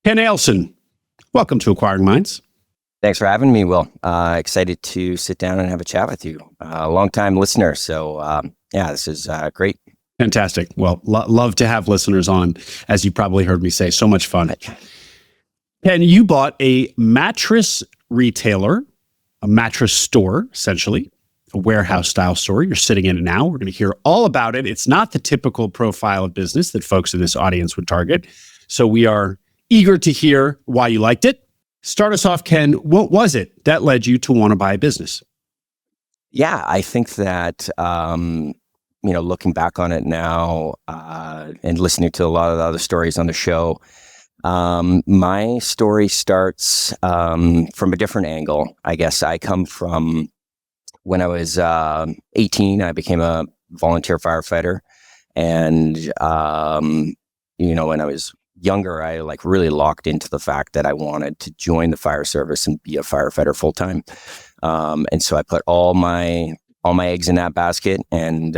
Ken Eyjolfson, welcome to Acquiring Minds. Thanks for having me, Will. Excited to sit down and have a chat with you. Long-time listener, so this is great. Fantastic. Well, love to have listeners on, as you probably heard me say. So much fun. Ken, you bought a mattress retailer, a mattress store, essentially, a warehouse-style store. You're sitting in it now. We're going to hear all about it. It's not the typical profile of business that folks in this audience would target, so we are eager to hear why you liked it. Start us off, Ken. What was it that led you to want to buy a business? Yeah, I think that, looking back on it now and listening to a lot of the other stories on the show, my story starts from a different angle. I guess I come from when I was 18, I became a volunteer firefighter. And, when I was younger, I really locked into the fact that I wanted to join the fire service and be a firefighter full time. And so I put all my eggs in that basket and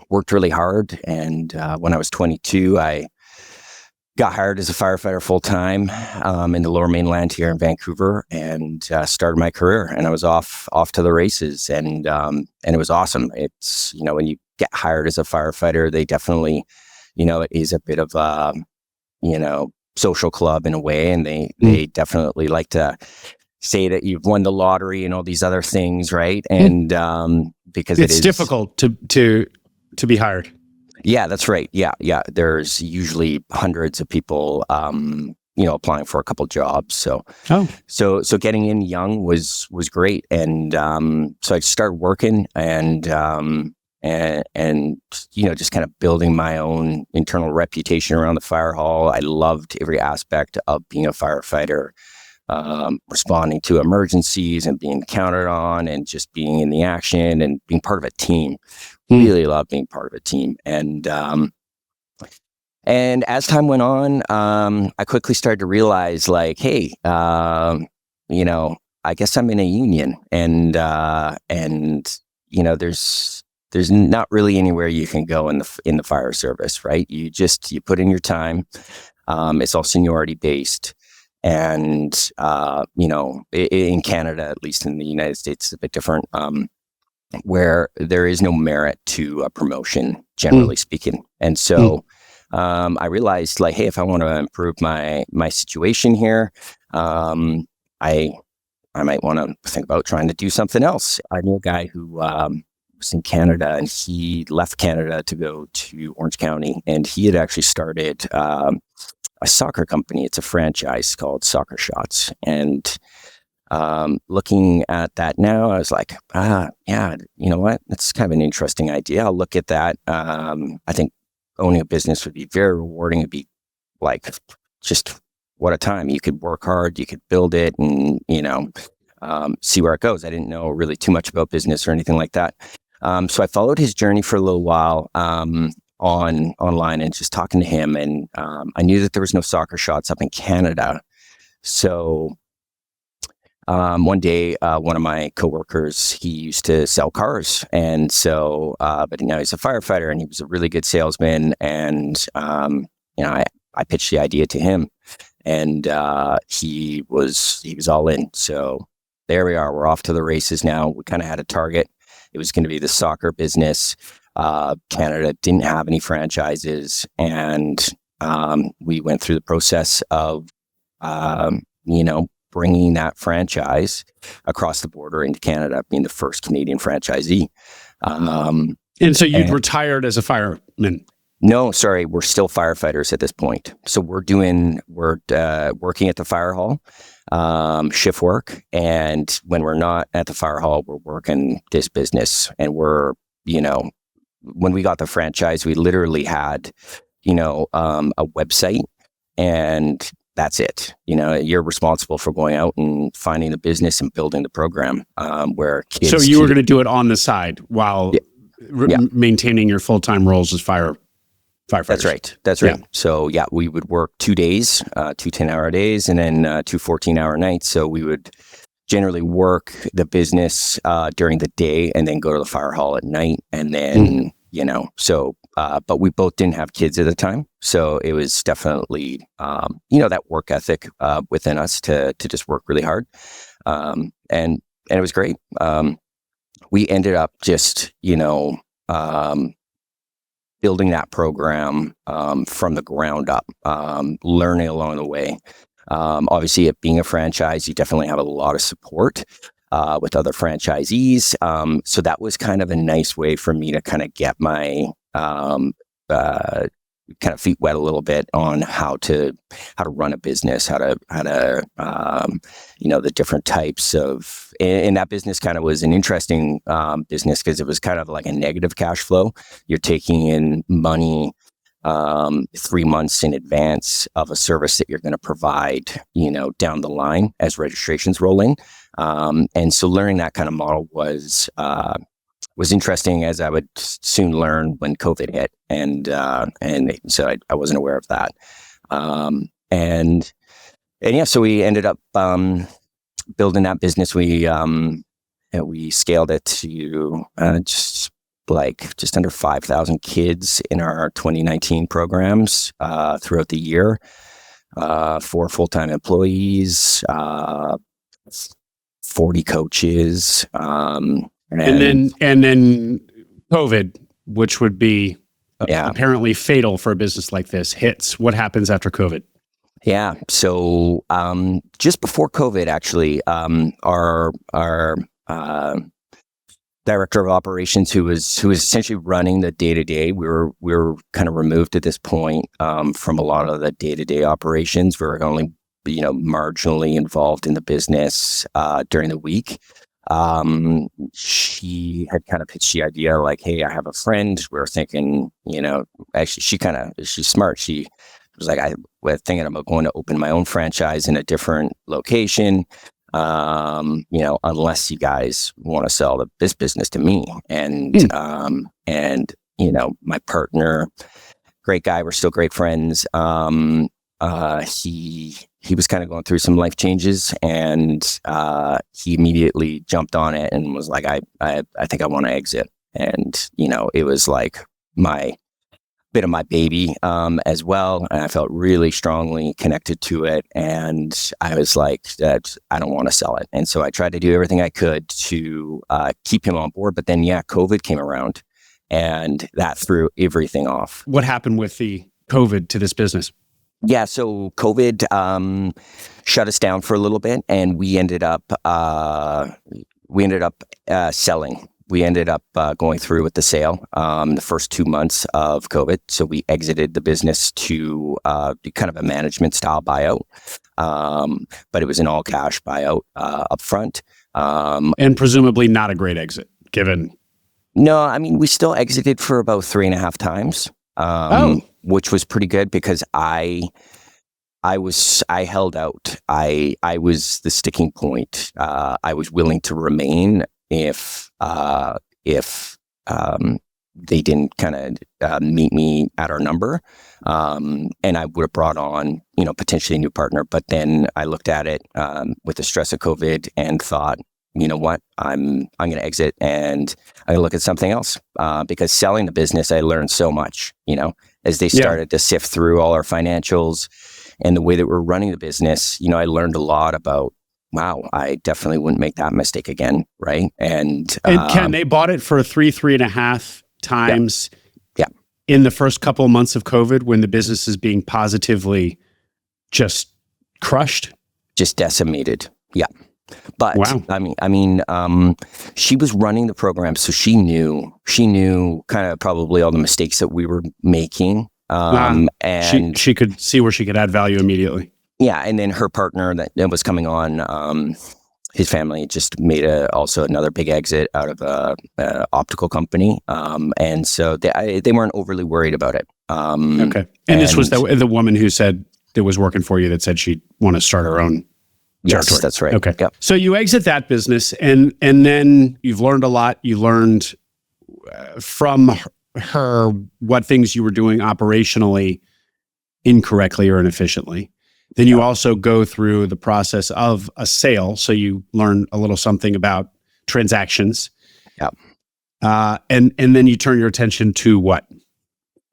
worked really hard. And when I was 22, I got hired as a firefighter full time in the Lower Mainland here in Vancouver, and started my career. And I was off to the races, and it was awesome. It's when you get hired as a firefighter, they definitely it is a bit of a social club in a way, and they definitely like to say that you've won the lottery and all these other things, right? And because it's difficult to be hired. Yeah, that's right. Yeah. There's usually hundreds of people, applying for a couple jobs. So getting in young was great, and so I started working and just kind of building my own internal reputation around the fire hall. I loved every aspect of being a firefighter, responding to emergencies and being counted on, and just being in the action and being part of a team. Really love being part of a team. And as time went on, I quickly started to realize, hey, I guess I'm in a union, and there's not really anywhere you can go in the fire service, right? You put in your time. It's all seniority based. And, in Canada, at least in the United States, it's a bit different, where there is no merit to a promotion, generally speaking. And so I realized, hey, if I want to improve my situation here, I might want to think about trying to do something else. I knew a guy who was in Canada, and he left Canada to go to Orange County, and he had actually started a soccer company. It's a franchise called Soccer Shots. And looking at that now, I was like, you know what? That's kind of an interesting idea. I'll look at that. I think owning a business would be very rewarding. It'd be just what a time. You could work hard, you could build it, and, see where it goes. I didn't know really too much about business or anything like that. So I followed his journey for a little while online and just talking to him. And I knew that there was no Soccer Shots up in Canada. So one day, one of my coworkers, he used to sell cars. And so, but now he's a firefighter, and he was a really good salesman. And, I pitched the idea to him, and he was all in. So there we are. We're off to the races now. We kind of had a target. It was going to be the soccer business. Canada didn't have any franchises, and we went through the process of, bringing that franchise across the border into Canada, being the first Canadian franchisee. And so you'd retired as a fireman? No, sorry, we're still firefighters at this point. So we're working at the fire hall, shift work, and when we're not at the fire hall, we're working this business. And we're, when we got the franchise, we literally had, a website, and that's it. You're responsible for going out and finding the business and building the program, where kids. So you were going to do it on the side while maintaining your full-time roles as firefighters. That's right. So we would work 2 days, 2 10-hour days, and then 2 14-hour nights. So we would generally work the business during the day and then go to the fire hall at night. And then, so but we both didn't have kids at the time. So it was definitely, that work ethic within us to just work really hard. And it was great. We ended up just, building that program from the ground up, learning along the way. Obviously, it being a franchise, you definitely have a lot of support with other franchisees. So that was kind of a nice way for me to kind of get my kind of feet wet a little bit on how to run a business, how to the different types of, and that business kind of was an interesting business because it was kind of like a negative cash flow. You're taking in money 3 months in advance of a service that you're going to provide, down the line as registrations roll in. And so learning that kind of model was interesting, as I would soon learn when COVID hit. And so I wasn't aware of that. So we ended up building that business. We scaled it to just under 5,000 kids in our 2019 programs throughout the year, 4 full-time employees, 40 coaches. And then COVID, which would be apparently fatal for a business like this, hits. What happens after COVID? Yeah. So just before COVID, actually, our director of operations, who was essentially running the day-to-day, we were kind of removed at this point from a lot of the day-to-day operations. We were only marginally involved in the business during the week. She had kind of pitched the idea like, hey, I have a friend. We were thinking, actually she's smart. She was like, I was thinking about going to open my own franchise in a different location. Unless you guys want to sell this business to me. And my partner, great guy. We're still great friends. He was kind of going through some life changes, and he immediately jumped on it and was like, I think I want to exit. And, it was like my bit of my baby as well. And I felt really strongly connected to it. And I was like, I don't want to sell it. And so I tried to do everything I could to keep him on board. But then, COVID came around and that threw everything off. What happened with the COVID to this business? Yeah, so COVID shut us down for a little bit, and we ended up selling. We ended up going through with the sale the first 2 months of COVID. So we exited the business to do kind of a management style buyout, but it was an all cash buyout upfront. And presumably not a great exit, given. No, I mean, we still exited for about 3.5 times. Which was pretty good because I held out. I was the sticking point. I was willing to remain if they didn't kind of meet me at our number, and I would have brought on potentially a new partner. But then I looked at it with the stress of COVID and thought, you know what, I'm going to exit and I'm going to look at something else because selling the business, I learned so much, as they started to sift through all our financials and the way that we're running the business. I learned a lot about, wow, I definitely wouldn't make that mistake again. Right. And Ken, they bought it for 3.5 times in the first couple of months of COVID when the business is being positively just crushed. Just decimated. Yeah. But wow. I mean, she was running the program, so she knew kind of probably all the mistakes that we were making. And she could see where she could add value immediately. Yeah. And then her partner that was coming on, his family just made also another big exit out of a optical company. And so they weren't overly worried about it. Okay. And this was the woman who said that was working for you that said she'd want to start her own. Yes, that's right. Okay. Yep. So you exit that business and then you've learned a lot. You learned from her what things you were doing operationally incorrectly or inefficiently. Then you also go through the process of a sale. So you learn a little something about transactions. Yep. And then you turn your attention to what?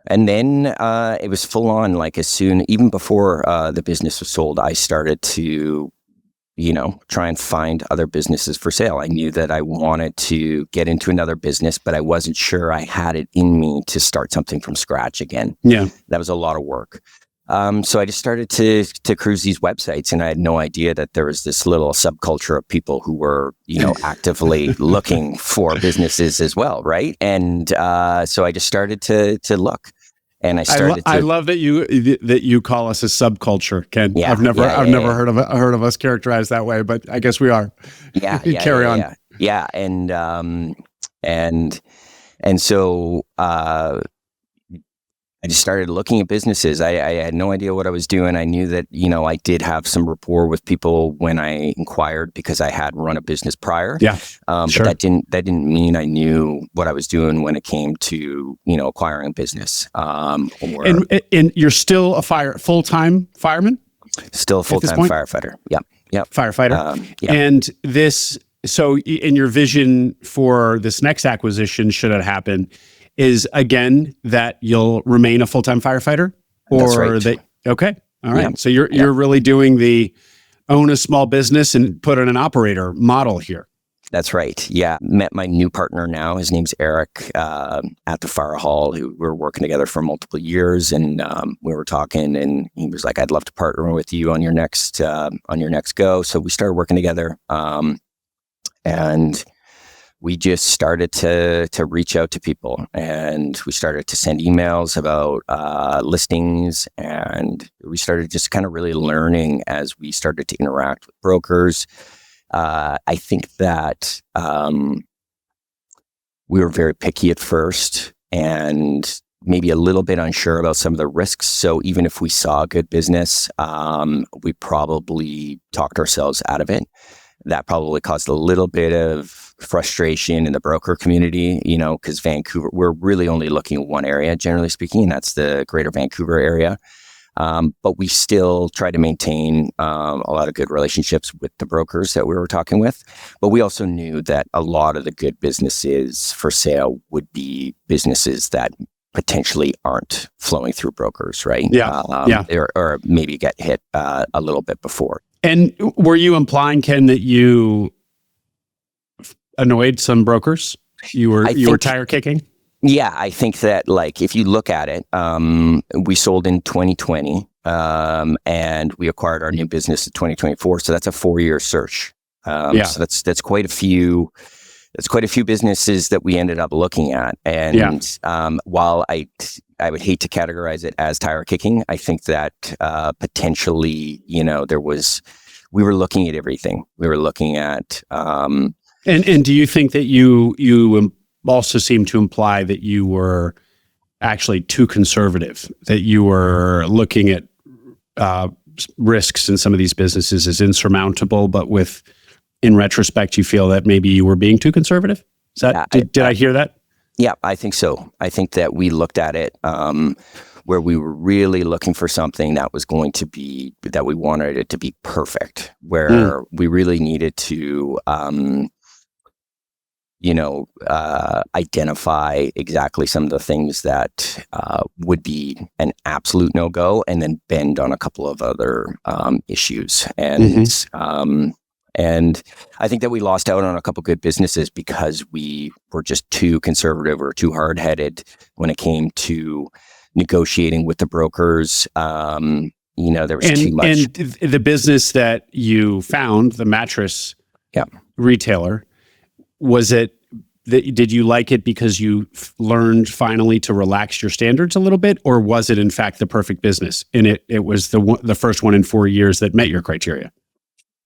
And then it was full on, like even before the business was sold, I started to, try and find other businesses for sale. I knew that I wanted to get into another business, but I wasn't sure I had it in me to start something from scratch again. Yeah. That was a lot of work. So I just started to cruise these websites, and I had no idea that there was this little subculture of people who were, actively looking for businesses as well, right? And so I just started to look, and I started. I love that you call us a subculture, Ken. Yeah, I've never heard of us characterized that way, but I guess we are. Yeah, Carry on. Yeah, and so. I just started looking at businesses. I had no idea what I was doing. I knew that, I did have some rapport with people when I inquired because I had run a business prior. Yeah, sure. But that didn't mean I knew what I was doing when it came to, acquiring a business. And you're still a full-time fireman? Still a full-time firefighter. Yep. Firefighter. Yeah. And so in your vision for this next acquisition, should it happen, is again that you'll remain a full-time firefighter, or that's right. Okay, all right. Yeah. So you're really doing the own a small business and put in an operator model here. That's right. Yeah, met my new partner now. His name's Eric at the fire hall. We were working together for multiple years, and we were talking, and he was like, "I'd love to partner with you on your next go." So we started working together, and we just started to reach out to people, and we started to send emails about listings, and we started just kind of really learning as we started to interact with brokers. I think that we were very picky at first and maybe a little bit unsure about some of the risks. So even if we saw a good business, we probably talked ourselves out of it. That probably caused a little bit of frustration in the broker community, because Vancouver, we're really only looking at one area, generally speaking, and that's the greater Vancouver area. But we still try to maintain a lot of good relationships with the brokers that we were talking with. But we also knew that a lot of the good businesses for sale would be businesses that potentially aren't flowing through brokers, right? Yeah. Or maybe get hit a little bit before. And were you implying, Ken, that you annoyed some brokers? You were tire kicking? Yeah, I think that, if you look at it, we sold in 2020, and we acquired our new business in 2024. So that's a 4-year search. So that's quite a few. That's quite a few businesses that we ended up looking at. And while I would hate to categorize it as tire kicking, I think that potentially, we were looking at everything. We were looking at. And do you think that you also seem to imply that you were actually too conservative, that you were looking at risks in some of these businesses as insurmountable, but in retrospect, you feel that maybe you were being too conservative? Is that, did I hear that? Yeah, I think so. I think that we looked at it where we were really looking for something that was going to be, that we wanted it to be perfect, where we really needed to, identify exactly some of the things that would be an absolute no-go, and then bend on a couple of other issues. And I think that we lost out on a couple good businesses because we were just too conservative or too hard-headed when it came to negotiating with the brokers. There was too much. And the business that you found, the mattress retailer, did you like it because you learned finally to relax your standards a little bit, or was it in fact the perfect business and it was the first one in 4 years that met your criteria?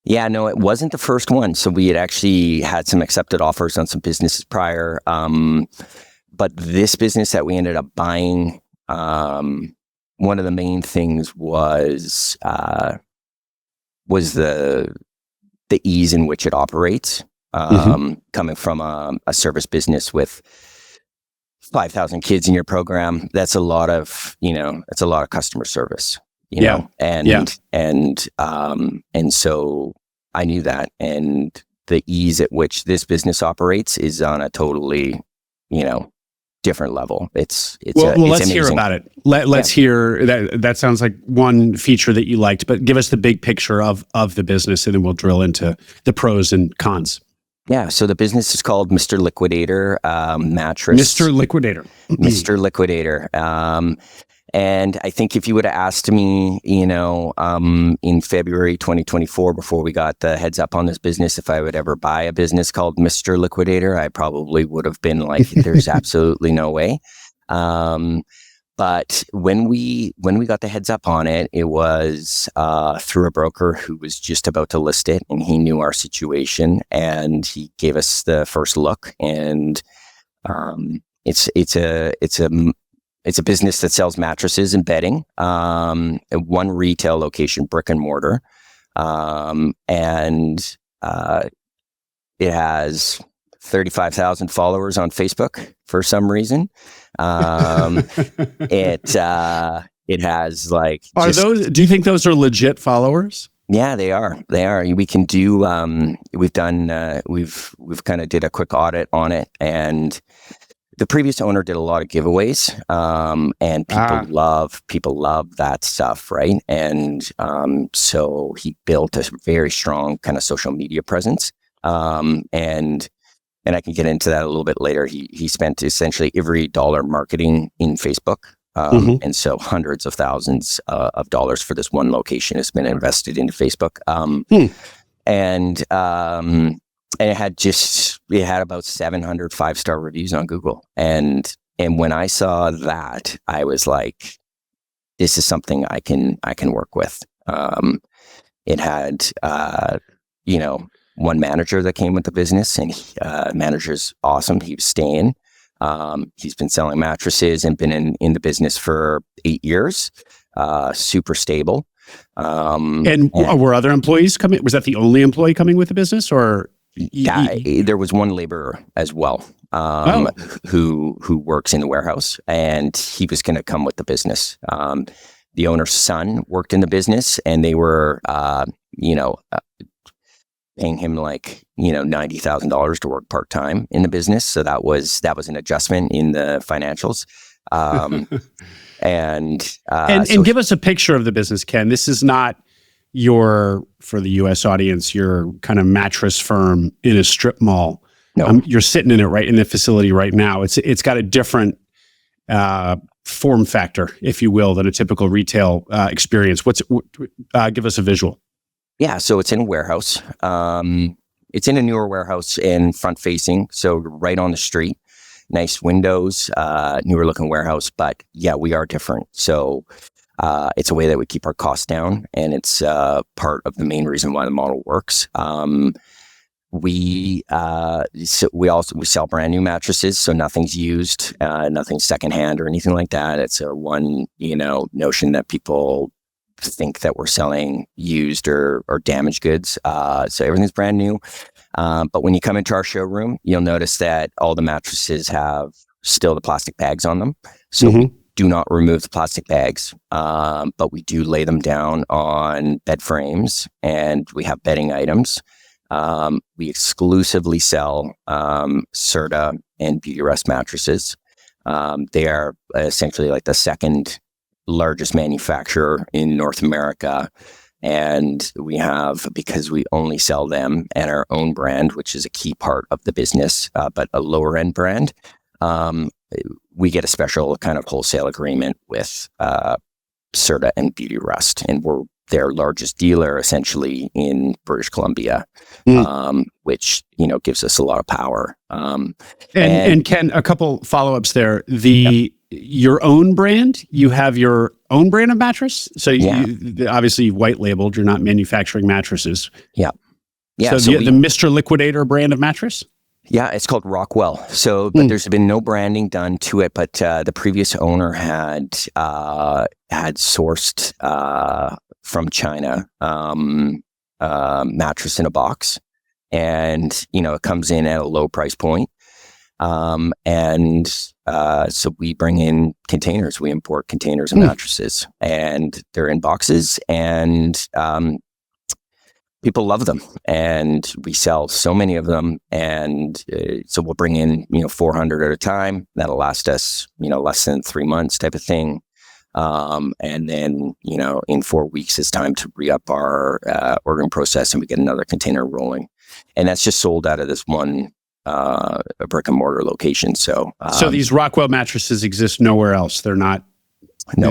Yeah, no, it wasn't the first one. So we had actually had some accepted offers on some businesses prior. But this business that we ended up buying, one of the main things was the ease in which it operates. Coming from a service business with 5,000 kids in your program, that's a lot of customer service. And so I knew that, and the ease at which this business operates is on a totally, different level. It's let's amazing. hear about it. Let's hear that. That sounds like one feature that you liked, but give us the big picture of the business, and then we'll drill into the pros and cons. Yeah, so the business is called Mr. Liquidator Mattress. Mr. Liquidator. Mr. Liquidator. And I think if you would have asked me, in February 2024, before we got the heads up on this business, if I would ever buy a business called Mr. Liquidator, I probably would have been like, there's absolutely no way. But when we got the heads up on it, it was through a broker who was just about to list it, and he knew our situation, and he gave us the first look. And it's a business that sells mattresses and bedding. At one retail location, brick and mortar, and it has 35,000 followers on Facebook for some reason. It has like. Do you think those are legit followers? Yeah, they are. They are. We can do. We've done. We've kind of did a quick audit on it, and the previous owner did a lot of giveaways, and people love that stuff, right? And so he built a very strong kind of social media presence, and I can get into that a little bit later. He spent essentially every dollar marketing in Facebook. And so hundreds of thousands of dollars for this one location has been invested into Facebook. And it had about 700 5-star reviews on Google. And when I saw that, I was like, this is something I can work with. It had, one manager that came with the business, and manager's awesome. He was staying. He's been selling mattresses and been in the business for 8 years. Super stable. And were other employees coming? Was that the only employee coming with the business, or? There was one laborer as well, who works in the warehouse, and he was going to come with the business. The owner's son worked in the business, and they were, paying him like $90,000 to work part time in the business. So that was an adjustment in the financials. And give us a picture of the business, Ken. This is not for the U.S. audience, your kind of mattress firm in a strip mall. No, you're sitting in it right in the facility right now. It's got a different form factor, if you will, than a typical retail experience. Give us a visual. Yeah, so it's in a warehouse. It's in a newer warehouse and front facing, so right on the street. Nice windows, newer looking warehouse. But yeah, we are different. So it's a way that we keep our costs down, and it's part of the main reason why the model works. We sell brand new mattresses, so nothing's used, nothing's secondhand or anything like that. It's a one notion that people think that we're selling used or damaged goods. So everything's brand new. But when you come into our showroom, you'll notice that all the mattresses have still the plastic bags on them. So we do not remove the plastic bags, but we do lay them down on bed frames, and we have bedding items. We exclusively sell Serta and Beautyrest mattresses. They are essentially like the second largest manufacturer in North America, and because we only sell them and our own brand, which is a key part of the business, but a lower end brand, we get a special kind of wholesale agreement with Serta and Beautyrest, and we're their largest dealer essentially in British Columbia, which gives us a lot of power. And Ken, a couple follow-ups there. Your own brand, you have your own brand of mattress. So you obviously white labeled, you're not manufacturing mattresses. Yeah. So the Mr. Liquidator brand of mattress? Yeah, it's called Rockwell. So, but there's been no branding done to it, but the previous owner had sourced from China mattress in a box, and it comes in at a low price point. So we bring in containers, we import containers of mattresses, and they're in boxes, and people love them, and we sell so many of them. And so we'll bring in, 400 at a time. That'll last us, less than 3 months type of thing. And then, in 4 weeks, it's time to re-up our ordering process, and we get another container rolling. And that's just sold out of this one a brick and mortar location. So these Rockwell mattresses exist nowhere else. They're not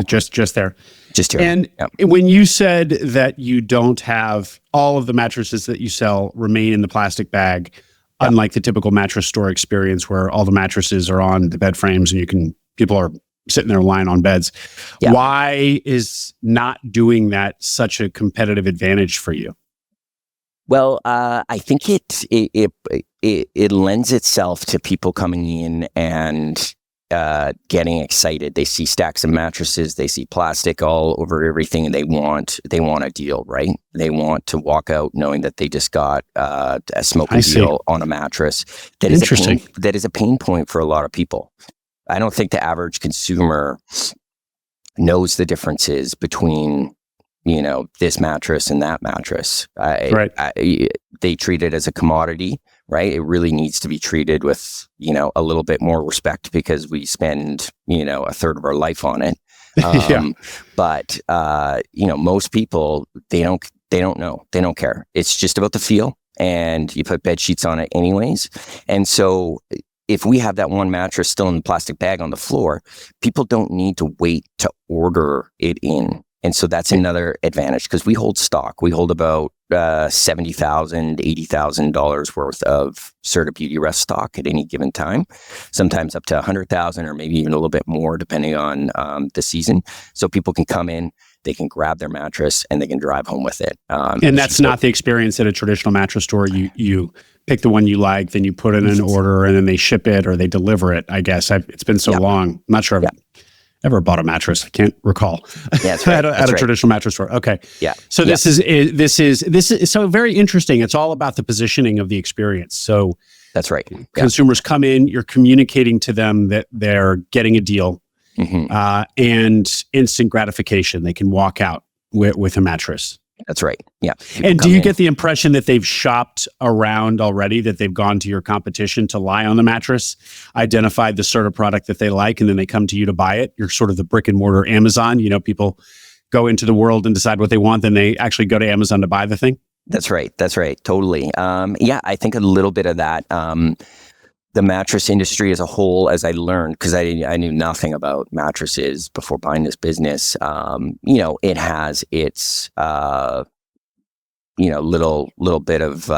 just there. Just here. And when you said that you don't have all of the mattresses that you sell remain in the plastic bag, unlike the typical mattress store experience where all the mattresses are on the bed frames and people are sitting there lying on beds. Yeah. Why is not doing that such a competitive advantage for you? Well, I think it lends itself to people coming in and getting excited. They see stacks of mattresses, they see plastic all over everything, and they want a deal, right? They want to walk out knowing that they just got a smoking deal on a mattress. That is a pain point for a lot of people. I don't think the average consumer knows the differences between this mattress and that mattress. They treat it as a commodity, right? It really needs to be treated with, a little bit more respect because we spend, a third of our life on it. But, most people, they don't know. They don't care. It's just about the feel, and you put bed sheets on it anyways. And so if we have that one mattress still in the plastic bag on the floor, people don't need to wait to order it in. And so that's another advantage because we hold stock. We hold about $70,000, $80,000 worth of Serta Beauty Rest stock at any given time, sometimes up to $100,000 or maybe even a little bit more depending on the season. So people can come in, they can grab their mattress, and they can drive home with it. And that's not the experience at a traditional mattress store. You pick the one you like, then you put in an order, and then they ship it or they deliver it, I guess. It's been so long. I'm not sure I've ever bought a mattress. I can't recall. Yeah, that's right. at a traditional mattress store. Okay. Yeah. So this is so very interesting. It's all about the positioning of the experience. So that's right. Consumers come in, you're communicating to them that they're getting a deal, and instant gratification. They can walk out with a mattress. That's right. Yeah. And do you get the impression that they've shopped around already, that they've gone to your competition to lie on the mattress, identified the sort of product that they like, and then they come to you to buy it? You're sort of the brick and mortar Amazon. People go into the world and decide what they want, then they actually go to Amazon to buy the thing. That's right. Totally. I think a little bit of that. The mattress industry as a whole, as I learned, because I knew nothing about mattresses before buying this business, it has its, little bit of,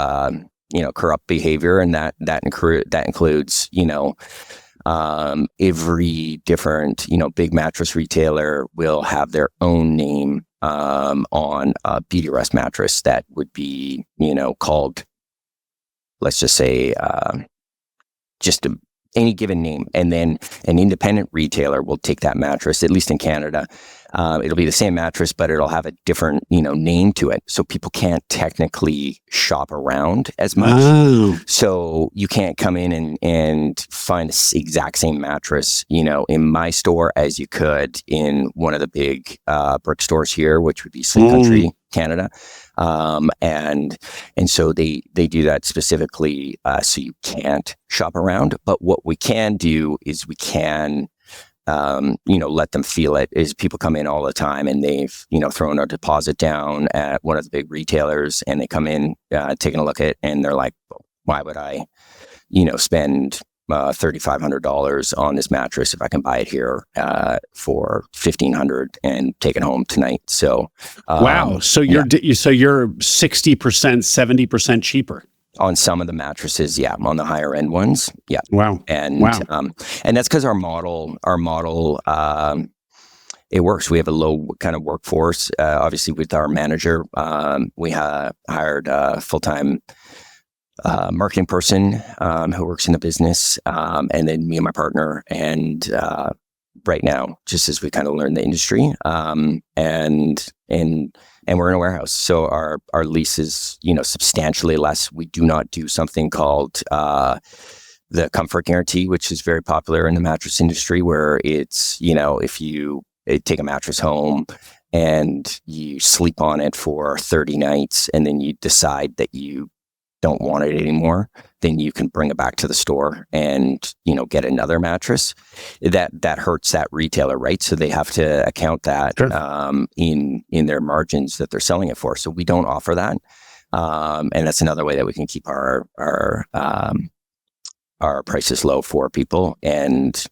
corrupt behavior. And that includes, every different, big mattress retailer will have their own name on a Beauty Rest mattress that would be, called, let's just say, any given name. And then an independent retailer will take that mattress, at least in Canada. It'll be the same mattress, but it'll have a different, name to it. So people can't technically shop around as much. Oh. So you can't come in and find the exact same mattress, in my store as you could in one of the big brick stores here, which would be Sleep Country, Canada. And so they do that specifically so you can't shop around. But what we can do is we can let them feel it. Is people come in all the time and they've thrown a deposit down at one of the big retailers, and they come in taking a look at it, and they're like, why would I spend $3,500 on this mattress if I can buy it here for $1,500 and take it home tonight? So wow. So you're 60%, 70% cheaper on some of the mattresses. Yeah, on the higher end ones. Yeah. Wow. And that's because our model it works. We have a low kind of workforce. Obviously, with our manager, we hired a full-time marketing person who works in the business, and then me and my partner. And right now, just as we kind of learn the industry, and we're in a warehouse, so our lease is substantially less. We do not do something called the comfort guarantee, which is very popular in the mattress industry, where it's if you take a mattress home, and you sleep on it for 30 nights, and then you decide that you don't want it anymore, then you can bring it back to the store and, get another mattress. That hurts that retailer, right? So they have to account that Sure. in their margins that they're selling it for. So we don't offer that. And that's another way that we can keep our prices low for people. And,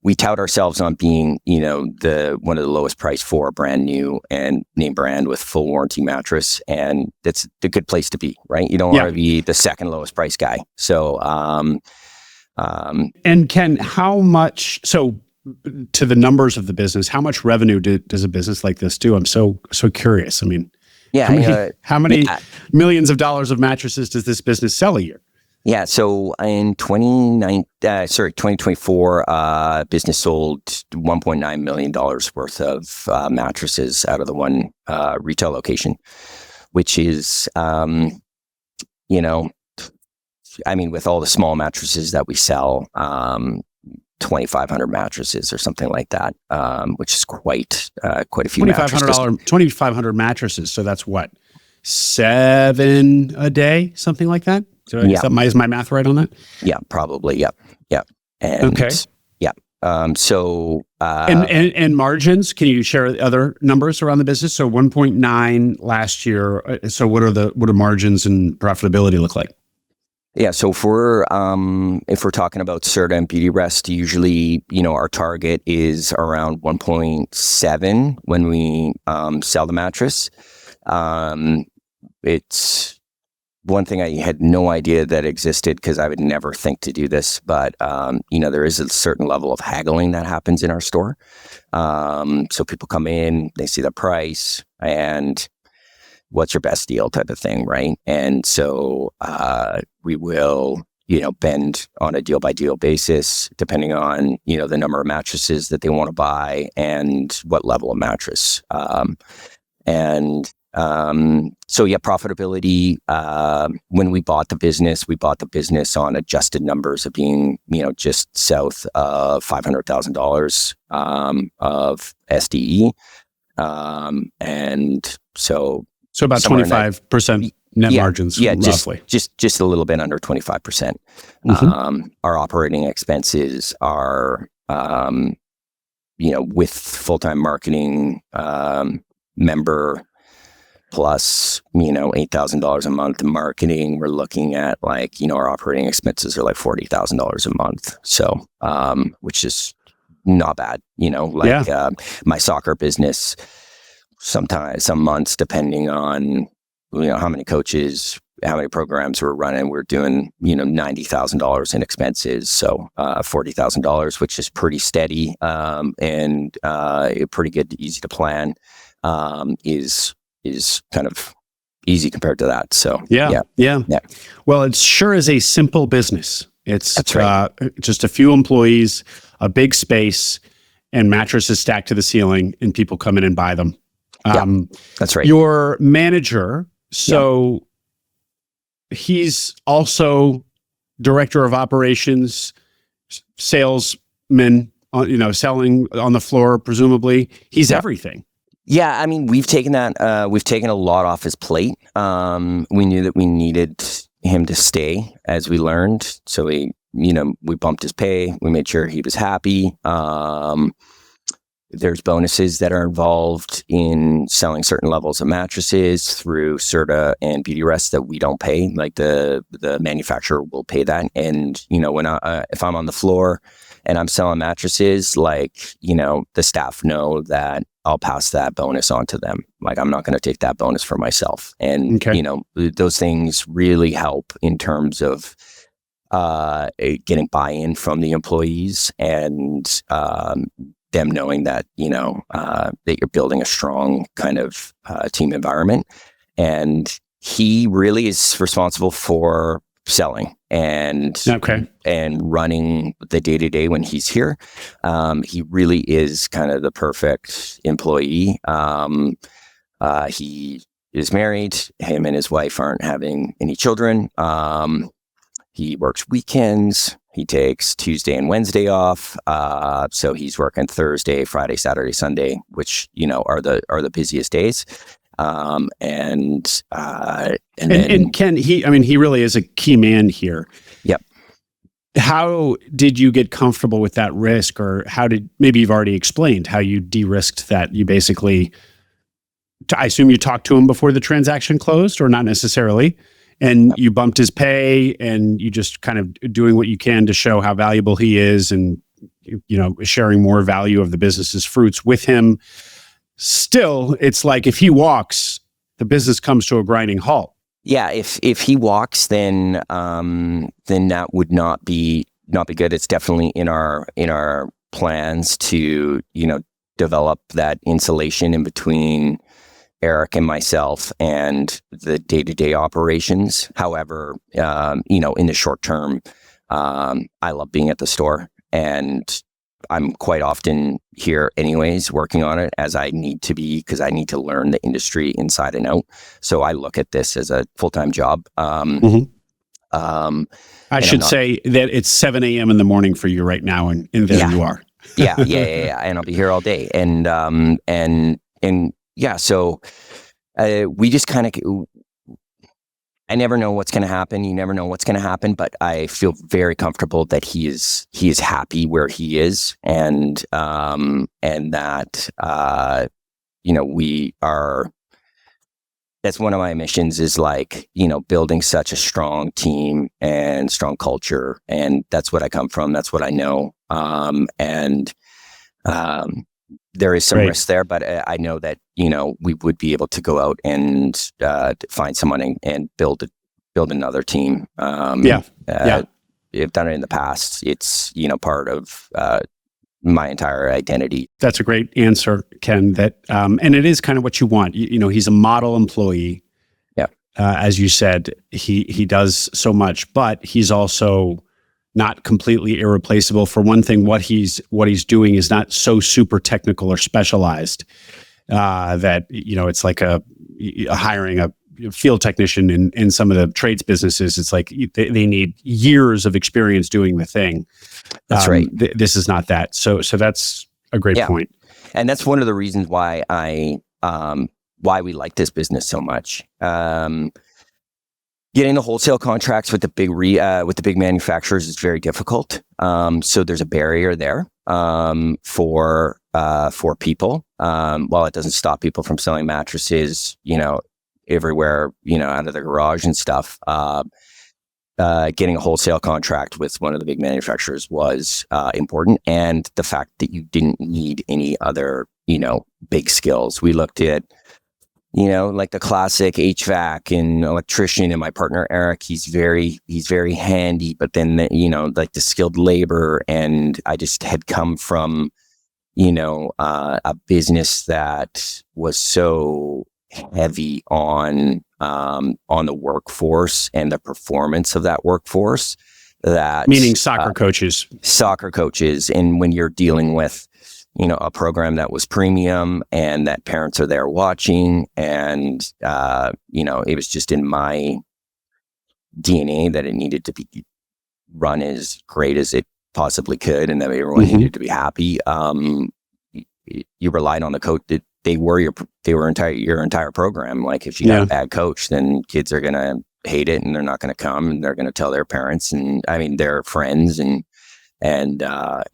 we tout ourselves on being, one of the lowest price for a brand new and name brand with full warranty mattress. And that's the good place to be, right? You don't want to be the second lowest price guy. So, and Ken, how much, so to the numbers of the business, how much revenue does a business like this do? I'm so curious. I mean, how many millions of dollars of mattresses does this business sell a year? Yeah, so in 2024, business sold $1.9 million worth of mattresses out of the one retail location, which is, with all the small mattresses that we sell, 2,500 mattresses or something like that, which is quite a few mattresses. $2,500 mattresses. So that's what, 7 a day, something like that? So is my math right on that? Yeah, probably. Yep. And, okay. Yeah. And margins, can you share other numbers around the business? So 1.9 last year. So what do margins and profitability look like? Yeah. So if we're talking about Serta and Beauty Rest, usually, our target is around 1.7 when we sell the mattress. It's one thing I had no idea that existed, because I would never think to do this, but there is a certain level of haggling that happens in our store. So people come in, they see the price, and what's your best deal type of thing, right? And so we will, bend on a deal by deal basis, depending on, the number of mattresses that they want to buy and what level of mattress. Profitability, when we bought the business on adjusted numbers of being, just south of $500,000 of SDE. And so about 25% net margins, roughly. Just a little bit under 25%. Mm-hmm. Our operating expenses are, with full-time marketing, member plus, $8,000 a month in marketing, we're looking at our operating expenses are like $40,000 a month. So, which is not bad, my soccer business, sometimes some months, depending on, how many coaches, how many programs we're running, we're doing, $90,000 in expenses. So, $40,000, which is pretty steady, and pretty good, easy to plan. Is kind of easy compared to that. So yeah. Well, it sure is a simple business. That's right. Just a few employees, a big space, and mattresses stacked to the ceiling, and people come in and buy them. That's right. Your manager, so he's also director of operations, salesman, selling on the floor, presumably. He's everything. Yeah, we've taken a lot off his plate. We knew that we needed him to stay, as we learned. So we bumped his pay. We made sure he was happy. There's bonuses that are involved in selling certain levels of mattresses through Serta and Beauty Rest that we don't pay. Like the manufacturer will pay that. And, when if I'm on the floor and I'm selling mattresses, the staff know that I'll pass that bonus on to them. I'm not going to take that bonus for myself. And, those things really help in terms of getting buy-in from the employees and them knowing that, that you're building a strong kind of team environment. And he really is responsible for selling and running the day-to-day when he's here. He really is kind of the perfect employee. He is married. Him and his wife aren't having any children. He works weekends. He takes Tuesday and Wednesday off. So he's working Thursday, Friday, Saturday, Sunday, which, are the busiest days. And Ken, he really is a key man here. Yep. How did you get comfortable with that risk, or maybe you've already explained how you de-risked that? You basically, I assume you talked to him before the transaction closed, or not necessarily, and you bumped his pay, and you just kind of doing what you can to show how valuable he is, and sharing more value of the business's fruits with him. Still, it's like if he walks, the business comes to a grinding halt. Yeah, if he walks, then that would not be good. It's definitely in our plans to develop that insulation in between Eric and myself and the day-to-day operations. However, in the short term, I love being at the store, and I'm quite often here anyways, working on it as I need to be, because I need to learn the industry inside and out. So I look at this as a full-time job. I should say that it's 7 a.m. in the morning for you right now, and there you are. yeah. And I'll be here all day. So we just kind of, I never know what's going to happen. You never know what's going to happen, but I feel very comfortable that he is happy where he is, and that we are. That's one of my missions, is building such a strong team and strong culture, and that's what I come from. That's what I know, there is some risk there, but I know that we would be able to go out and find someone and build another team. I've done it in the past. It's part of my entire identity. That's a great answer, Ken. And it is kind of what you want. He's a model employee. Yeah, as you said, he does so much, but he's also not completely irreplaceable. For one thing, what he's doing is not so super technical or specialized that it's like hiring a field technician in some of the trades businesses. It's like they need years of experience doing the thing. That's right. This is not that. So that's a great point. And that's one of the reasons why why we like this business so much. Getting the wholesale contracts with the big manufacturers is very difficult. So there's a barrier there for people. While it doesn't stop people from selling mattresses, everywhere, out of the garage and stuff. Getting a wholesale contract with one of the big manufacturers was important, and the fact that you didn't need any other, big skills. We looked at like the classic HVAC and electrician, and my partner, Eric, he's very handy, but then, like the skilled labor. And I just had come from, a business that was so heavy on the workforce and the performance of that workforce, meaning soccer coaches. And when you're dealing with, a program that was premium and that parents are there watching, and, it was just in my DNA that it needed to be run as great as it possibly could, and that everyone needed to be happy. You relied on the coach that they were your entire program. Like if you got a bad coach, then kids are going to hate it, and they're not going to come, and they're going to tell their parents, and their friends, and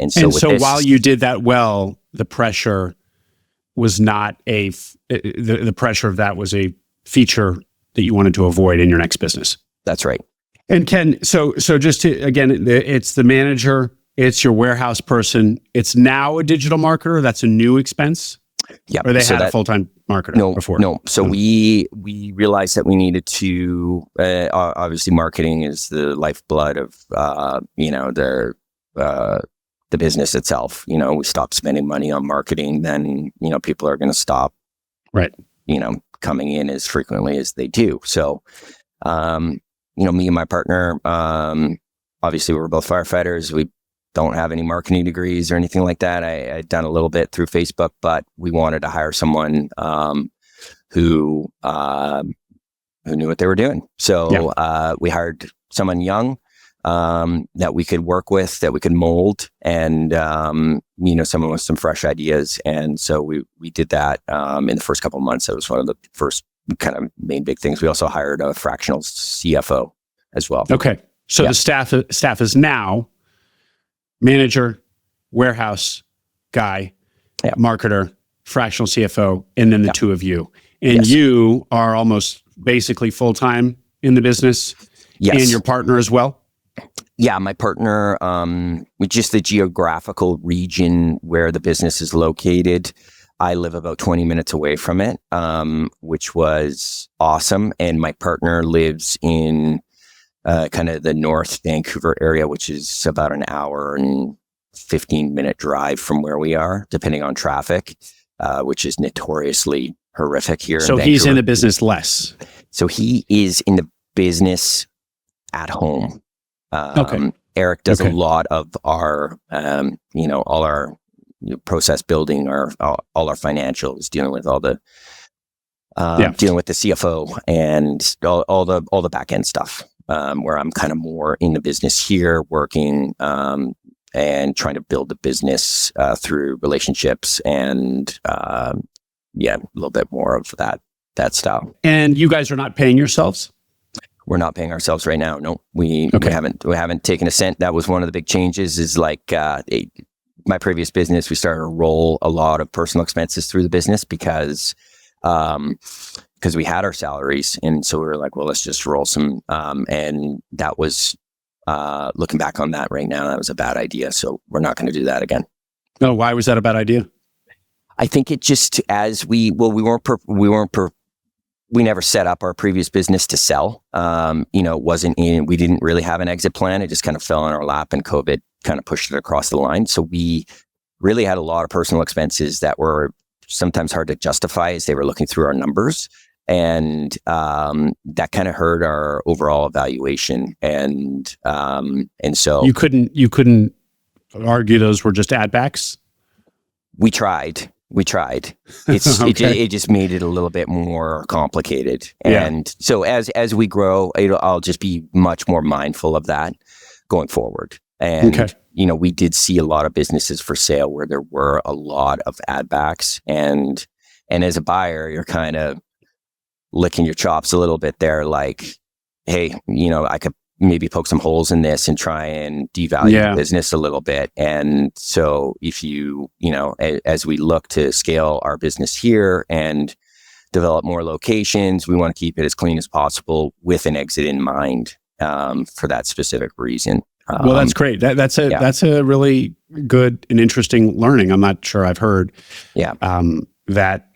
so while you did that well, the pressure was not the pressure of that was a feature that you wanted to avoid in your next business. That's right. And Ken, so just to, again, it's the manager, it's your warehouse person. It's now a digital marketer. That's a new expense. Yeah. Or they had a full-time marketer before? No. So we realized that we needed to, obviously marketing is the lifeblood of, the business itself. We stop spending money on marketing, then, people are going to stop, right, coming in as frequently as they do. So, me and my partner, obviously we're both firefighters. We don't have any marketing degrees or anything like that. I'd done a little bit through Facebook, but we wanted to hire someone who knew what they were doing. So we hired someone young that we could work with, that we could mold, and someone with some fresh ideas. And so we did that in the first couple of months. That was one of the first kind of main big things. We also hired a fractional CFO as well. Okay, so the staff is now manager, warehouse guy, marketer, fractional CFO, and then the two of you. And you are almost basically full-time in the business, and your partner as well? Yeah, my partner, with just the geographical region where the business is located, I live about 20 minutes away from it, which was awesome. And my partner lives in kind of the North Vancouver area, which is about an hour and 15-minute drive from where we are, depending on traffic, which is notoriously horrific here. So he's in the business less. So he is in the business at home. Eric does a lot of our, all our process building, all our financials, dealing with all the, dealing with the CFO and all the back end stuff. Where I'm kind of more in the business here, working and trying to build the business through relationships and a little bit more of that style. And you guys are not paying yourselves? We're not paying ourselves right now. No, we haven't taken a cent. That was one of the big changes. Is like my previous business, we started to roll a lot of personal expenses through the business because we had our salaries, and so we were like, well, let's just roll some. And that was looking back on that right now, that was a bad idea. So we're not going to do that again. Oh, why was that a bad idea? I think it just we never set up our previous business to sell. We didn't really have an exit plan. It just kind of fell in our lap, and COVID kind of pushed it across the line. So we really had a lot of personal expenses that were sometimes hard to justify as they were looking through our numbers. And that kind of hurt our overall evaluation. And so you couldn't argue those were just add backs? We tried. It's it just made it a little bit more complicated. And so as we grow, I'll just be much more mindful of that going forward. And we did see a lot of businesses for sale where there were a lot of add backs, and as a buyer, you're kind of licking your chops a little bit there, like, hey, I could maybe poke some holes in this and try and devalue the business a little bit. And so if as we look to scale our business here and develop more locations, we want to keep it as clean as possible with an exit in mind for that specific reason. Well, that's great. That's a really good and interesting learning. I'm not sure I've heard that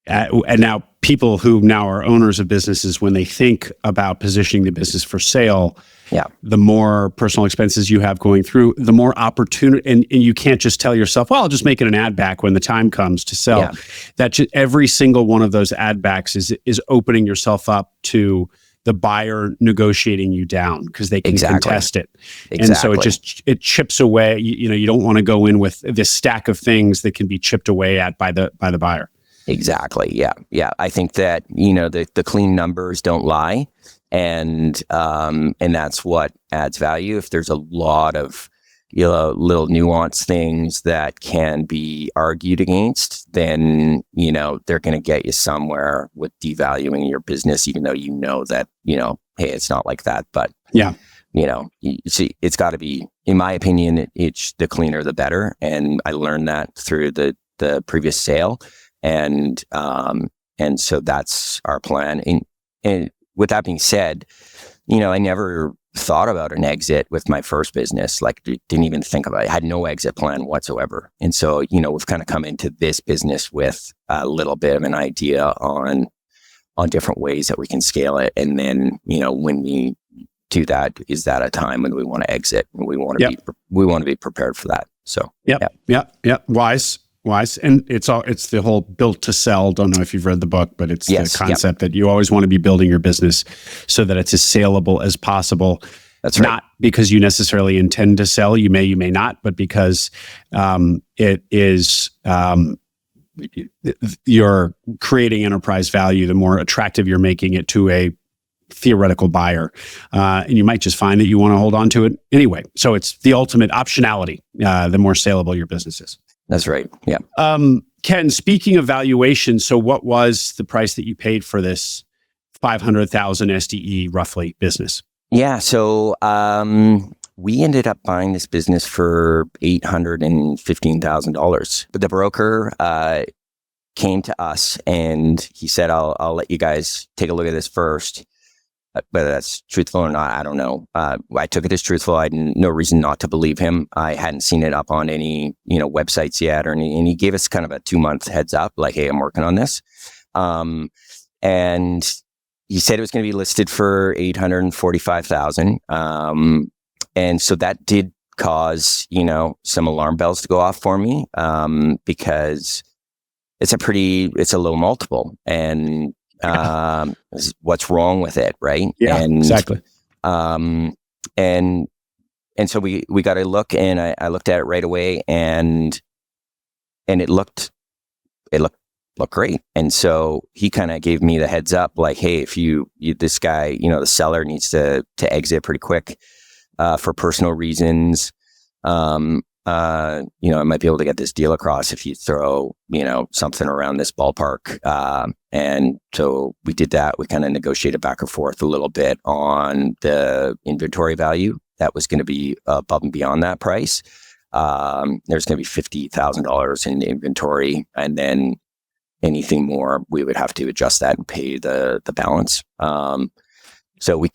and now people who now are owners of businesses, when they think about positioning the business for sale, the more personal expenses you have going through, the more opportunity, and you can't just tell yourself, well, I'll just make it an add back when the time comes to sell. That every single one of those add backs is opening yourself up to the buyer negotiating you down because they can contest it. And so it chips away. You don't want to go in with this stack of things that can be chipped away at by the buyer. Exactly. Yeah. I think that, the clean numbers don't lie. And that's what adds value. If there's a lot of, little nuanced things that can be argued against, then, they're going to get you somewhere with devaluing your business, even though that, hey, it's not like that. But you see, it's got to be, in my opinion, it's the cleaner, the better. And I learned that through the previous sale. And so that's our plan. And with that being said, I never thought about an exit with my first business. Like, didn't even think about it. I had no exit plan whatsoever. And so, we've kind of come into this business with a little bit of an idea on different ways that we can scale it. And then, when we do that, is that a time when we want to exit? And we want to be prepared for that. So, Wise. And it's the whole built to sell. Don't know if you've read the book, but it's the concept that you always want to be building your business so that it's as saleable as possible. That's right. Not because you necessarily intend to sell, you may not, but because it is you're creating enterprise value. The more attractive you're making it to a theoretical buyer, and you might just find that you want to hold on to it anyway. So it's the ultimate optionality. The more saleable your business is. That's right. Yeah. Ken, speaking of valuation, so what was the price that you paid for this 500,000 SDE roughly business? Yeah. So we ended up buying this business for $815,000. But the broker came to us and he said, I'll let you guys take a look at this first. Whether that's truthful or not, I don't know. I took it as truthful. I had no reason not to believe him. I hadn't seen it up on any, websites yet or any, and he gave us kind of a 2-month heads up, like, hey, I'm working on this. And he said it was going to be listed for $845,000. And so that did cause, some alarm bells to go off for me, because it's a low multiple, and what's wrong with it, right? Yeah, and, exactly. And so we got a look, and I looked at it right away, and it looked great. And so he kind of gave me the heads up, like, hey, if you this guy, the seller needs to exit pretty quick for personal reasons. I might be able to get this deal across if you throw, something around this ballpark. And so we did that. We kind of negotiated back and forth a little bit on the inventory value that was going to be above and beyond that price. There's going to be $50,000 in inventory, and then anything more, we would have to adjust that and pay the balance. So we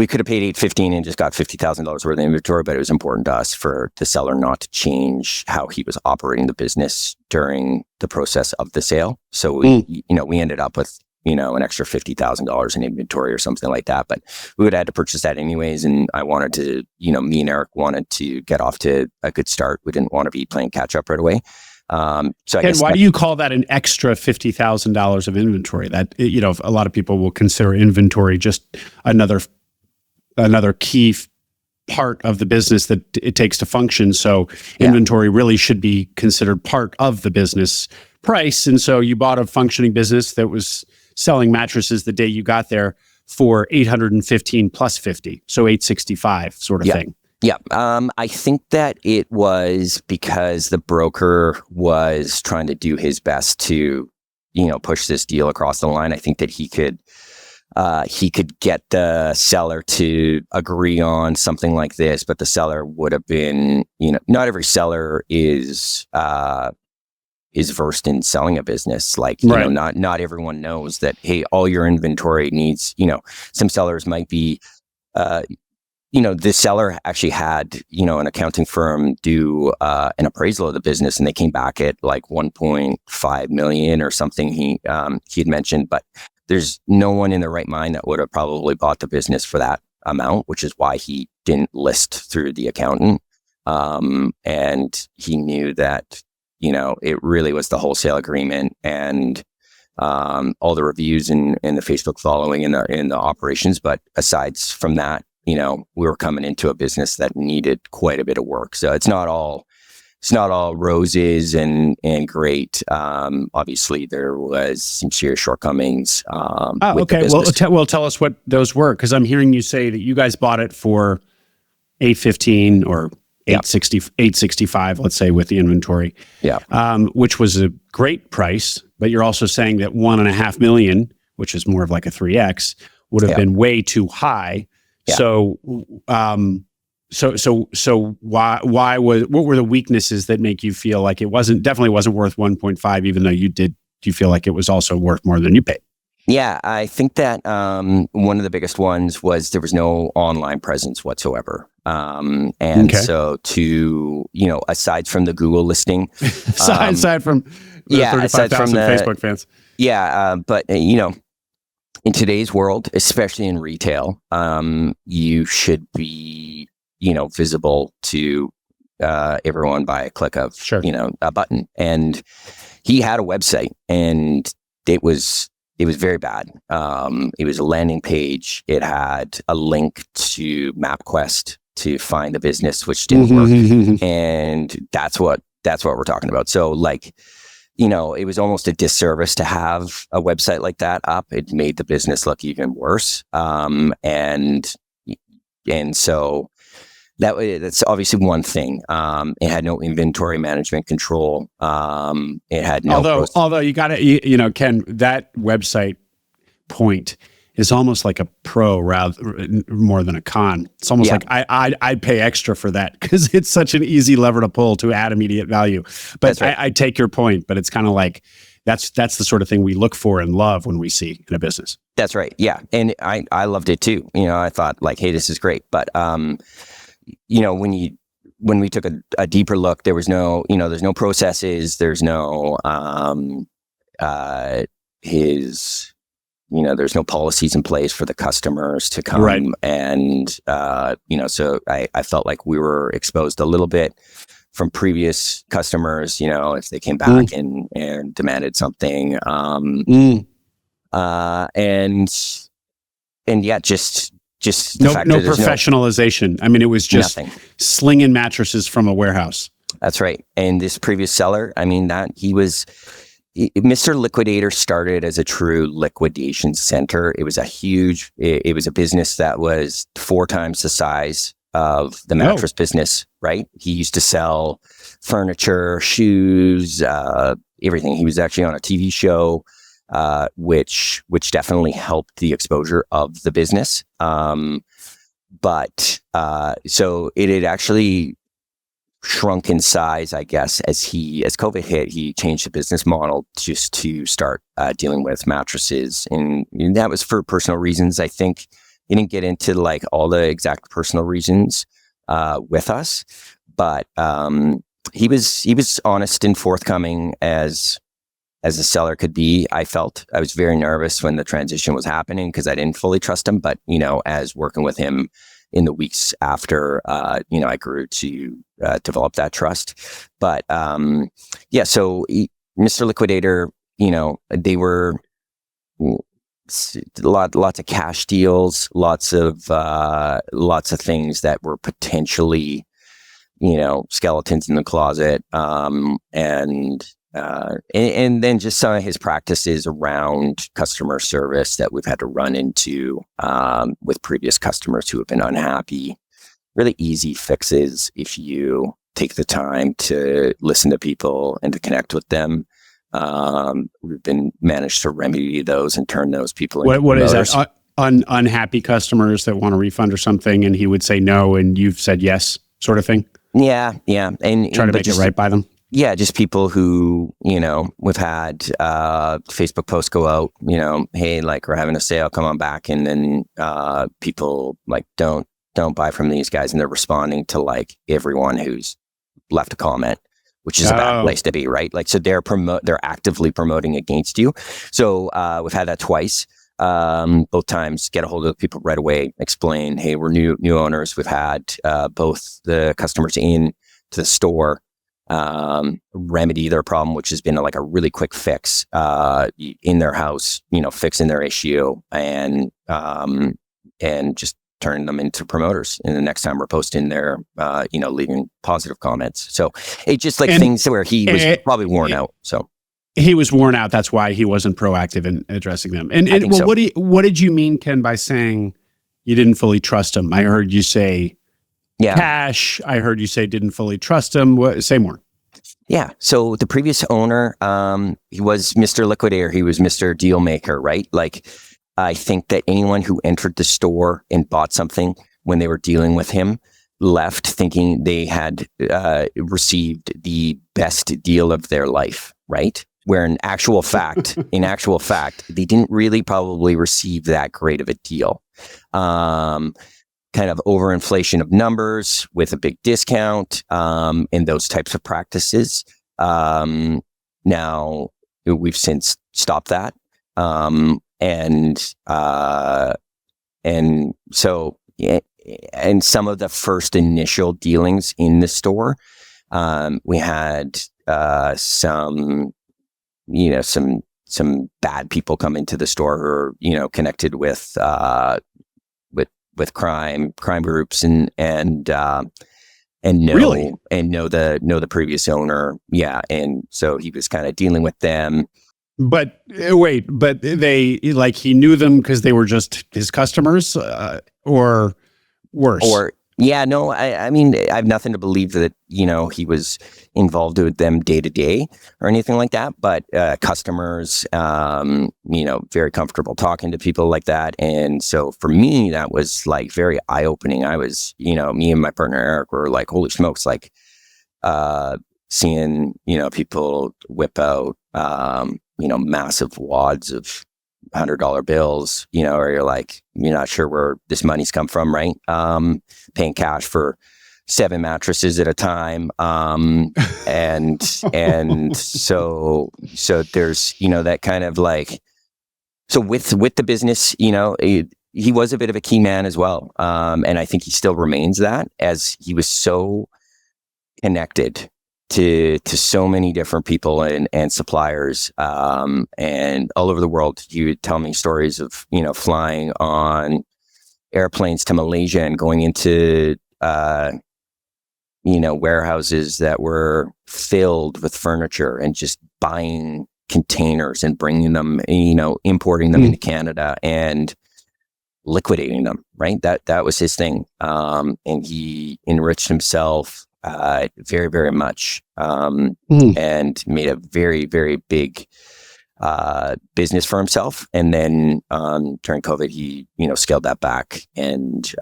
could have paid $815 and just got $50,000 worth of inventory, but it was important to us for the seller not to change how he was operating the business during the process of the sale. So we ended up with, an extra $50,000 in inventory or something like that, but we would have had to purchase that anyways. And I wanted to, me and Eric wanted to get off to a good start. We didn't want to be playing catch up right away. So and why do you call that an extra $50,000 of inventory? That, a lot of people will consider inventory just another key part of the business that it takes to function. So inventory really should be considered part of the business price. And so you bought a functioning business that was selling mattresses the day you got there for $815 plus $50, so $865 sort of thing. Yeah. I think that it was because the broker was trying to do his best to, push this deal across the line. I think that he could get the seller to agree on something like this, but the seller would have been, not every seller is versed in selling a business. Like, right. Not everyone knows that, hey, all your inventory needs, some sellers might be, the seller actually had, an accounting firm do an appraisal of the business, and they came back at like 1.5 million or something he had mentioned, but there's no one in their right mind that would have probably bought the business for that amount, which is why he didn't list through the accountant. And he knew that, it really was the wholesale agreement and all the reviews and the Facebook following in the operations. But aside from that, we were coming into a business that needed quite a bit of work. So it's not all roses and great. Obviously, there was some serious shortcomings. Okay. Well, tell us what those were, because I'm hearing you say that you guys bought it for $815 or $865, let's say, with the inventory. Yeah. Which was a great price, but you're also saying that $1.5 million, which is more of like a 3x, would have been way too high. Yeah. So, what were the weaknesses that make you feel like it definitely wasn't worth 1.5, even though you feel like it was also worth more than you paid? Yeah, I think that one of the biggest ones was there was no online presence whatsoever. So aside from the Google listing, aside from the 35,000 Facebook fans. Yeah. But in today's world, especially in retail, you should be, visible to everyone by a click of, a button. And he had a website, and it was very bad. It was a landing page. It had a link to MapQuest to find the business, which didn't work. And that's what we're talking about. So like, it was almost a disservice to have a website like that up. It made the business look even worse. And so that's obviously one thing. It had no inventory management control. It had no. Although you got to, Ken, that website point is almost like a pro rather more than a con. It's almost like I'd pay extra for that because it's such an easy lever to pull to add immediate value. But right. I take your point, but it's kind of like that's the sort of thing we look for and love when we see in a business. That's right. Yeah. And I loved it too. I thought like, hey, this is great. But, when we took a deeper look, there was no, there's no processes, there's no, there's no policies in place for the customers to come. Right. And, so I felt like we were exposed a little bit from previous customers, if they came back and demanded something. And yeah, just no professionalization. I mean, it was just nothing. Slinging mattresses from a warehouse. That's right. And this previous seller, I mean, Mr. Liquidator started as a true liquidation center. It was a business that was 4 times the size of the mattress business, right? He used to sell furniture, shoes, everything. He was actually on a TV show, which definitely helped the exposure of the business. But so it had actually shrunk in size, I guess, as COVID hit. He changed the business model just to start dealing with mattresses, and that was for personal reasons. I think he didn't get into like all the exact personal reasons with us, but he was honest and forthcoming as a seller could be. I was very nervous when the transition was happening because I didn't fully trust him, but as working with him in the weeks after, I grew to develop that trust. But so Mr. Liquidator, they were lots of cash deals, lots of things that were potentially, skeletons in the closet, and then just some of his practices around customer service that we've had to run into with previous customers who have been unhappy. Really easy fixes if you take the time to listen to people and to connect with them. We've been managed to remedy those and turn those people into what is that? Unhappy customers that want a refund or something, and he would say no, and you've said yes, sort of thing. Yeah, and try to make it right by them. Yeah, just people who, we've had Facebook posts go out, hey, like we're having a sale, come on back. And then people like, don't buy from these guys. And they're responding to like everyone who's left a comment, which is a bad place to be, right? Like, so they're actively promoting against you. So we've had that twice. Both times, get a hold of the people right away, explain, hey, we're new owners. We've had both the customers in to the store remedy their problem, which has been like a really quick fix in their house, fixing their issue and just turning them into promoters. And the next time we're posting their, leaving positive comments. So it's just like things where he was probably worn out. So he was worn out. That's why he wasn't proactive in addressing them. And so. What did you mean, Ken, by saying you didn't fully trust him? I heard you say cash. I heard you say didn't fully trust him. Say more. Yeah. So the previous owner, he was Mr. Liquidator. He was Mr. Deal Maker, right? Like, I think that anyone who entered the store and bought something when they were dealing with him left thinking they had received the best deal of their life, right? Where in actual fact, they didn't really probably receive that great of a deal. Kind of overinflation of numbers with a big discount, and those types of practices. Now we've since stopped that. And so, and some of the first initial dealings in the store, we had, some bad people come into the store who are, connected with crime groups and and Really? know the previous owner. Yeah. And so he was kind of dealing with them. But wait, but they like he knew them because they were just his customers, or worse? Or yeah, no, I mean, I have nothing to believe that, he was involved with them day to day or anything like that. But customers, very comfortable talking to people like that. And so for me, that was like very eye opening. I was, me and my partner Eric were like, holy smokes, like seeing, people whip out, massive wads of $100 bills, or you're like, you're not sure where this money's come from, right? Paying cash for 7 mattresses at a time. And so there's, that kind of like, so with the business, he was a bit of a key man as well. And I think he still remains that, as he was so connected to so many different people and suppliers, and all over the world. He would tell me stories of, flying on airplanes to Malaysia and going into, warehouses that were filled with furniture and just buying containers and bringing them, importing them into Canada and liquidating them, right? That was his thing. And he enriched himself very, very much, and made a very, very big business for himself. And then during COVID, he scaled that back and just.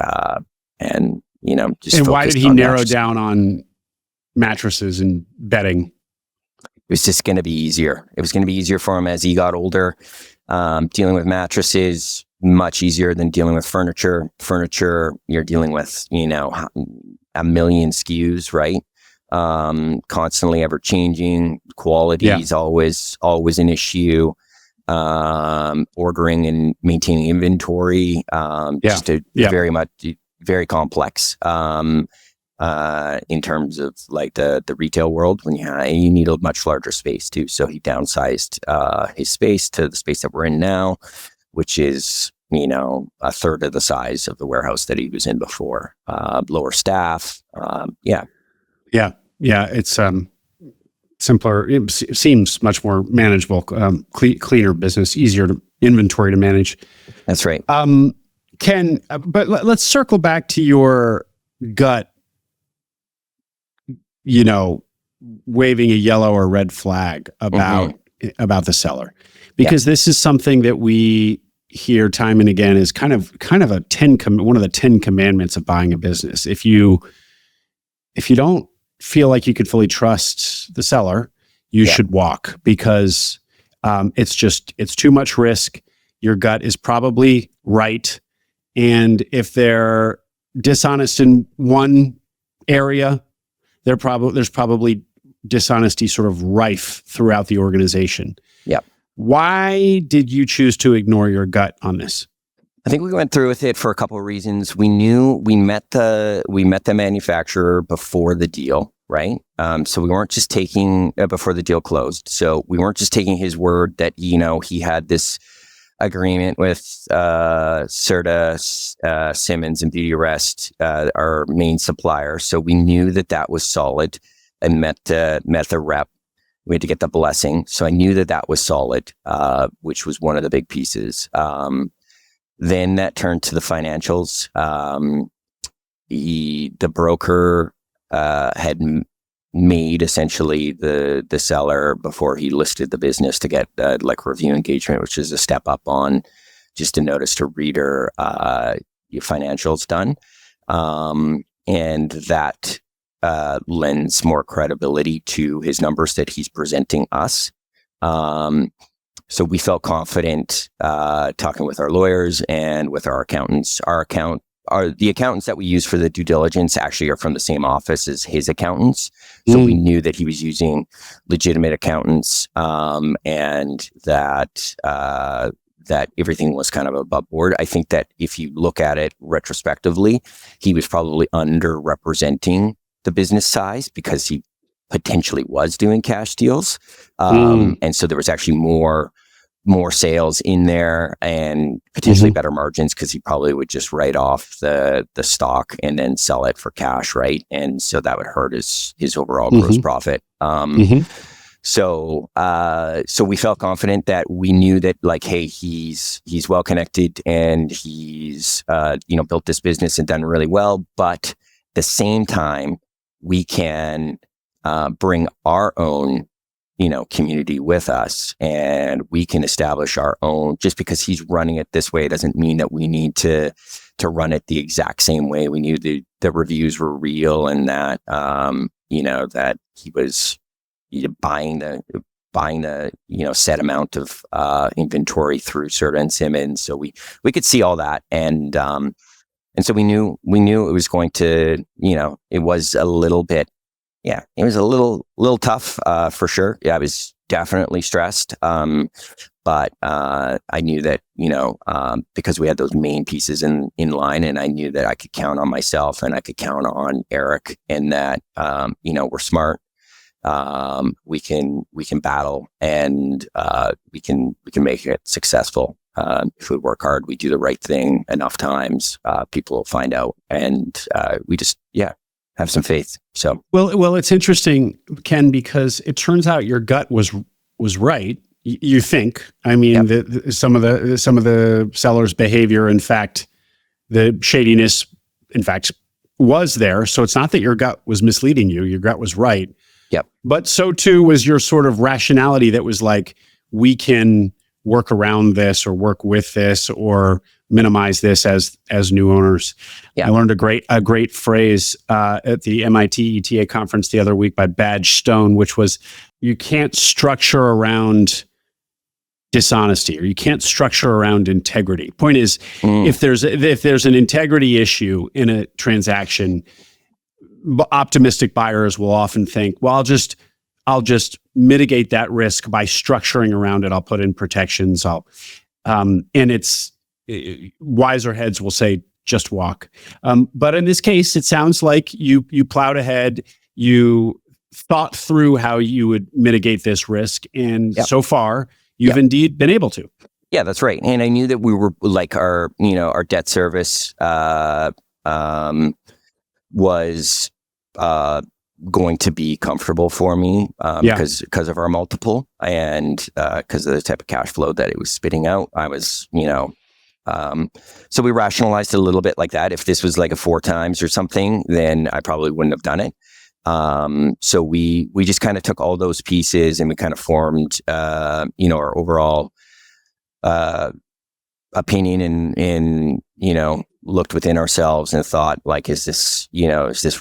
And why did he narrow down on mattresses and bedding? It was just going to be easier. It was going to be easier for him as he got older. Dealing with mattresses, much easier than dealing with furniture. Furniture, you're dealing with, a million SKUs, right? Constantly ever changing. Quality is always an issue. Ordering and maintaining inventory, very complex. In terms of like the retail world, when you need a much larger space too. So he downsized his space to the space that we're in now, which is, a third of the size of the warehouse that he was in before. Lower staff. Yeah. It's simpler. It seems much more manageable, cleaner business, easier inventory to manage. That's right. But let's circle back to your gut, waving a yellow or red flag about the seller, because this is something that we hear time and again is kind of one of the 10 commandments of buying a business. If you don't feel like you could fully trust the seller, you should walk, because it's too much risk. Your gut is probably right. And if they're dishonest in one area, there's probably dishonesty sort of rife throughout the organization. Yep. Why did you choose to ignore your gut on this? I think we went through with it for a couple of reasons. We knew we met the manufacturer before the deal, right? So we weren't just taking before the deal closed. So we weren't just taking his word that he had this agreement with Serta, Simmons, and Beauty Rest, our main supplier. So we knew that was solid, and met the rep. We had to get the blessing. So I knew that was solid, which was one of the big pieces. Then that turned to the financials. The broker had made essentially the seller before he listed the business to get review engagement, which is a step up on just a notice to reader your financials done. And that lends more credibility to his numbers that he's presenting us. So we felt confident talking with our lawyers and with our accountants. The accountants that we use for the due diligence actually are from the same office as his accountants. So we knew that he was using legitimate accountants, and that everything was kind of above board. I think that if you look at it retrospectively, he was probably underrepresenting the business size because he potentially was doing cash deals. And so there was actually more more sales in there and potentially better margins, because he probably would just write off the stock and then sell it for cash, right? And so that would hurt his overall gross profit. So we felt confident that we knew that, like, hey, he's well connected and he's built this business and done really well, but at the same time we can bring our own community with us, and we can establish our own. Just because he's running it this way doesn't mean that we need to run it the exact same way. We knew the reviews were real, and that that he was buying the set amount of inventory through Serta and Simmons. So we could see all that, and so we knew it was going to, it was a little bit. Yeah, it was a little tough, for sure. Yeah, I was definitely stressed. But I knew that, because we had those main pieces in line, and I knew that I could count on myself and I could count on Eric, and that, we're smart. We can battle, and we can make it successful. If we work hard, we do the right thing enough times, people will find out, and we just, have some faith. So well, it's interesting, Ken, because it turns out your gut was right. You think? I mean, some of the sellers' behavior, in fact, the shadiness, in fact, was there. So it's not that your gut was misleading you. Your gut was right. Yep. But so too was your sort of rationality that was like, we can work around this or work with this or minimize this as new owners. Yeah. I learned a great phrase at the MIT ETA conference the other week by Badge Stone, which was, you can't structure around dishonesty, or you can't structure around integrity. Point is, if there's an integrity issue in a transaction, optimistic buyers will often think, well, I'll just mitigate that risk by structuring around it. I'll put in protections. And it's wiser heads will say, just walk. But in this case, it sounds like you plowed ahead. You thought through how you would mitigate this risk, and so far you've indeed been able to. Yeah, that's right. And I knew that we were, like, our debt service was going to be comfortable for me, because of our multiple, and because of the type of cash flow that it was spitting out. I was, so we rationalized it a little bit like that. If this was like a 4 times or something, then I probably wouldn't have done it. So we just kind of took all those pieces, and we kind of formed, our overall opinion, and looked within ourselves and thought, like, is this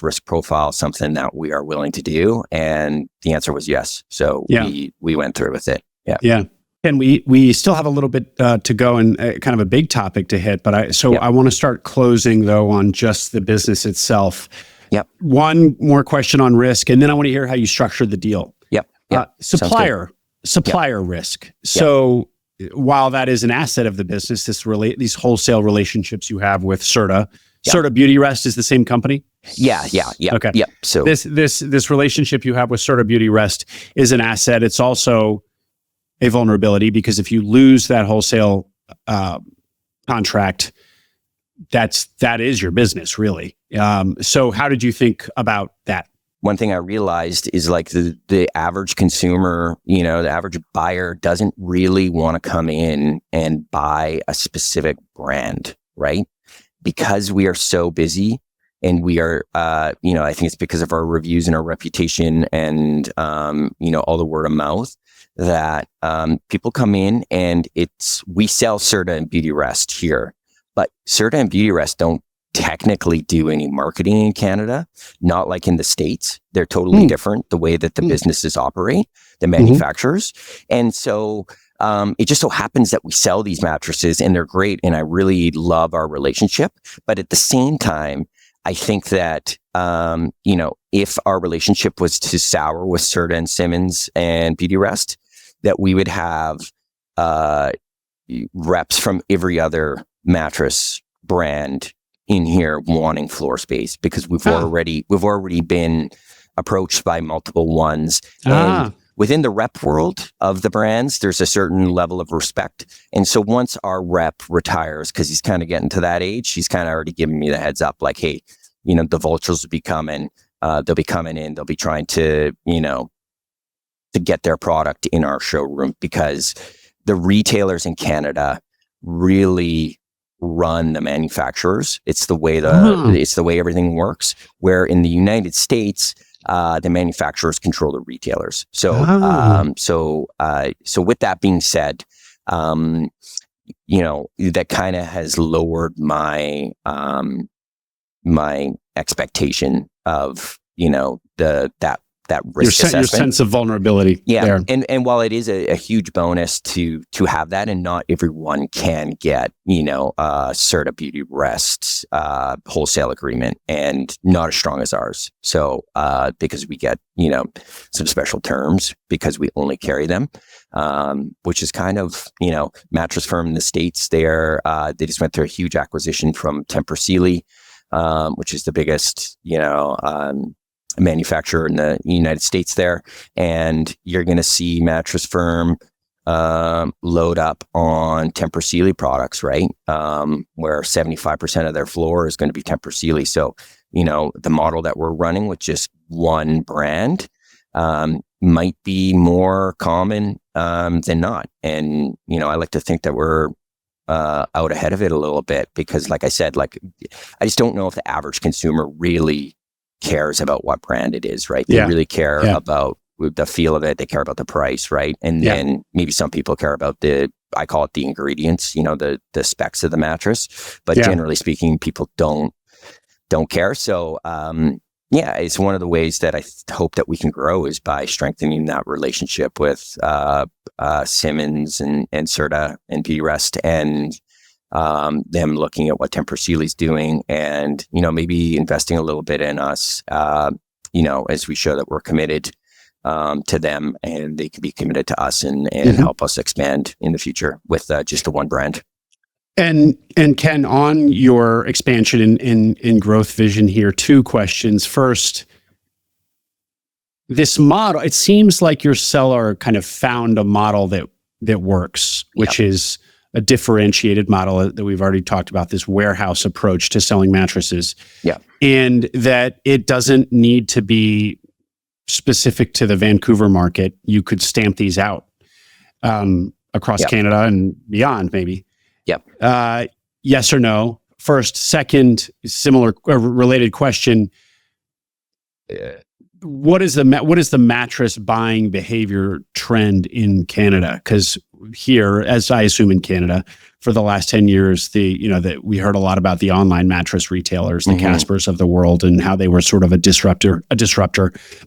risk profile something that we are willing to do? And the answer was yes. So we went through with it. Yeah. Yeah. And we still have a little bit to go, and kind of a big topic to hit, but I want to start closing though on just the business itself. Yep. One more question on risk, and then I want to hear how you structured the deal. Yep. Supplier risk. So while that is an asset of the business, these wholesale relationships you have with Serta, Serta Beauty Rest is the same company? Yeah. Okay. Yep. So this relationship you have with Serta Beauty Rest is an asset. It's also a vulnerability, because if you lose that wholesale contract, that is your business, really. So how did you think about that? One thing I realized is, like, the average consumer, the average buyer doesn't really want to come in and buy a specific brand, right? Because we are so busy, and we are, I think it's because of our reviews and our reputation, and, all the word of mouth, that people come in, and we sell Serta and Beauty Rest here, but Serta and Beauty Rest don't technically do any marketing in Canada, not like in the States. They're totally different, the way that the businesses operate, the manufacturers. And so it just so happens that we sell these mattresses, and they're great, and I really love our relationship. But at the same time, I think that, if our relationship was to sour with Serta and Simmons and Beauty Rest, that we would have reps from every other mattress brand in here wanting floor space, because we've already been approached by multiple ones. And within the rep world of the brands, there's a certain level of respect. And so once our rep retires, because he's kind of getting to that age, he's kind of already giving me the heads up, like, hey, the vultures will be coming. They'll be coming in. They'll be trying to, to get their product in our showroom, because the retailers in Canada really run the manufacturers. It's the way everything works. Where in the United States, the manufacturers control the retailers. So with that being said, that kind of has lowered my my expectation of that risk assessment. Your sense of vulnerability. Yeah, there. And while it is a huge bonus to have that, and not everyone can get Certa Beauty Rest wholesale agreement, and not as strong as ours. So because we get some special terms because we only carry them, which is kind of mattress firm in the States. They just went through a huge acquisition from Tempur Sealy, which is the biggest manufacturer in the United States there, and you're going to see Mattress Firm load up on Tempur Sealy products, right? Where 75% of their floor is going to be Tempur Sealy. So, the model that we're running with just one brand might be more common than not. And, I like to think that we're out ahead of it a little bit, because like I said, I just don't know if the average consumer really cares about what brand it is, right? They really care about the feel of it. They care about the price, right? And then maybe some people care about I call it the ingredients, the specs of the mattress. But generally speaking, people don't care. So it's one of the ways that I hope that we can grow is by strengthening that relationship with Simmons and Certa and Beauty Rest, and them looking at what Tempur Sealy's doing, and maybe investing a little bit in us, as we show that we're committed to them, and they can be committed to us, and help us expand in the future with just the one brand. And Ken, on your expansion in growth vision here, 2 questions. First, this model, it seems like your seller kind of found a model that works, which is a differentiated model that we've already talked about, this warehouse approach to selling mattresses. Yeah. And that it doesn't need to be specific to the Vancouver market. You could stamp these out across Canada and beyond, maybe. Yep. Yes or no? First. Second, similar related question. What is the mattress buying behavior trend in Canada? Because here, as I assume in Canada, for the last 10 years, that we heard a lot about the online mattress retailers, the Caspers of the world, and how they were sort of a disruptor,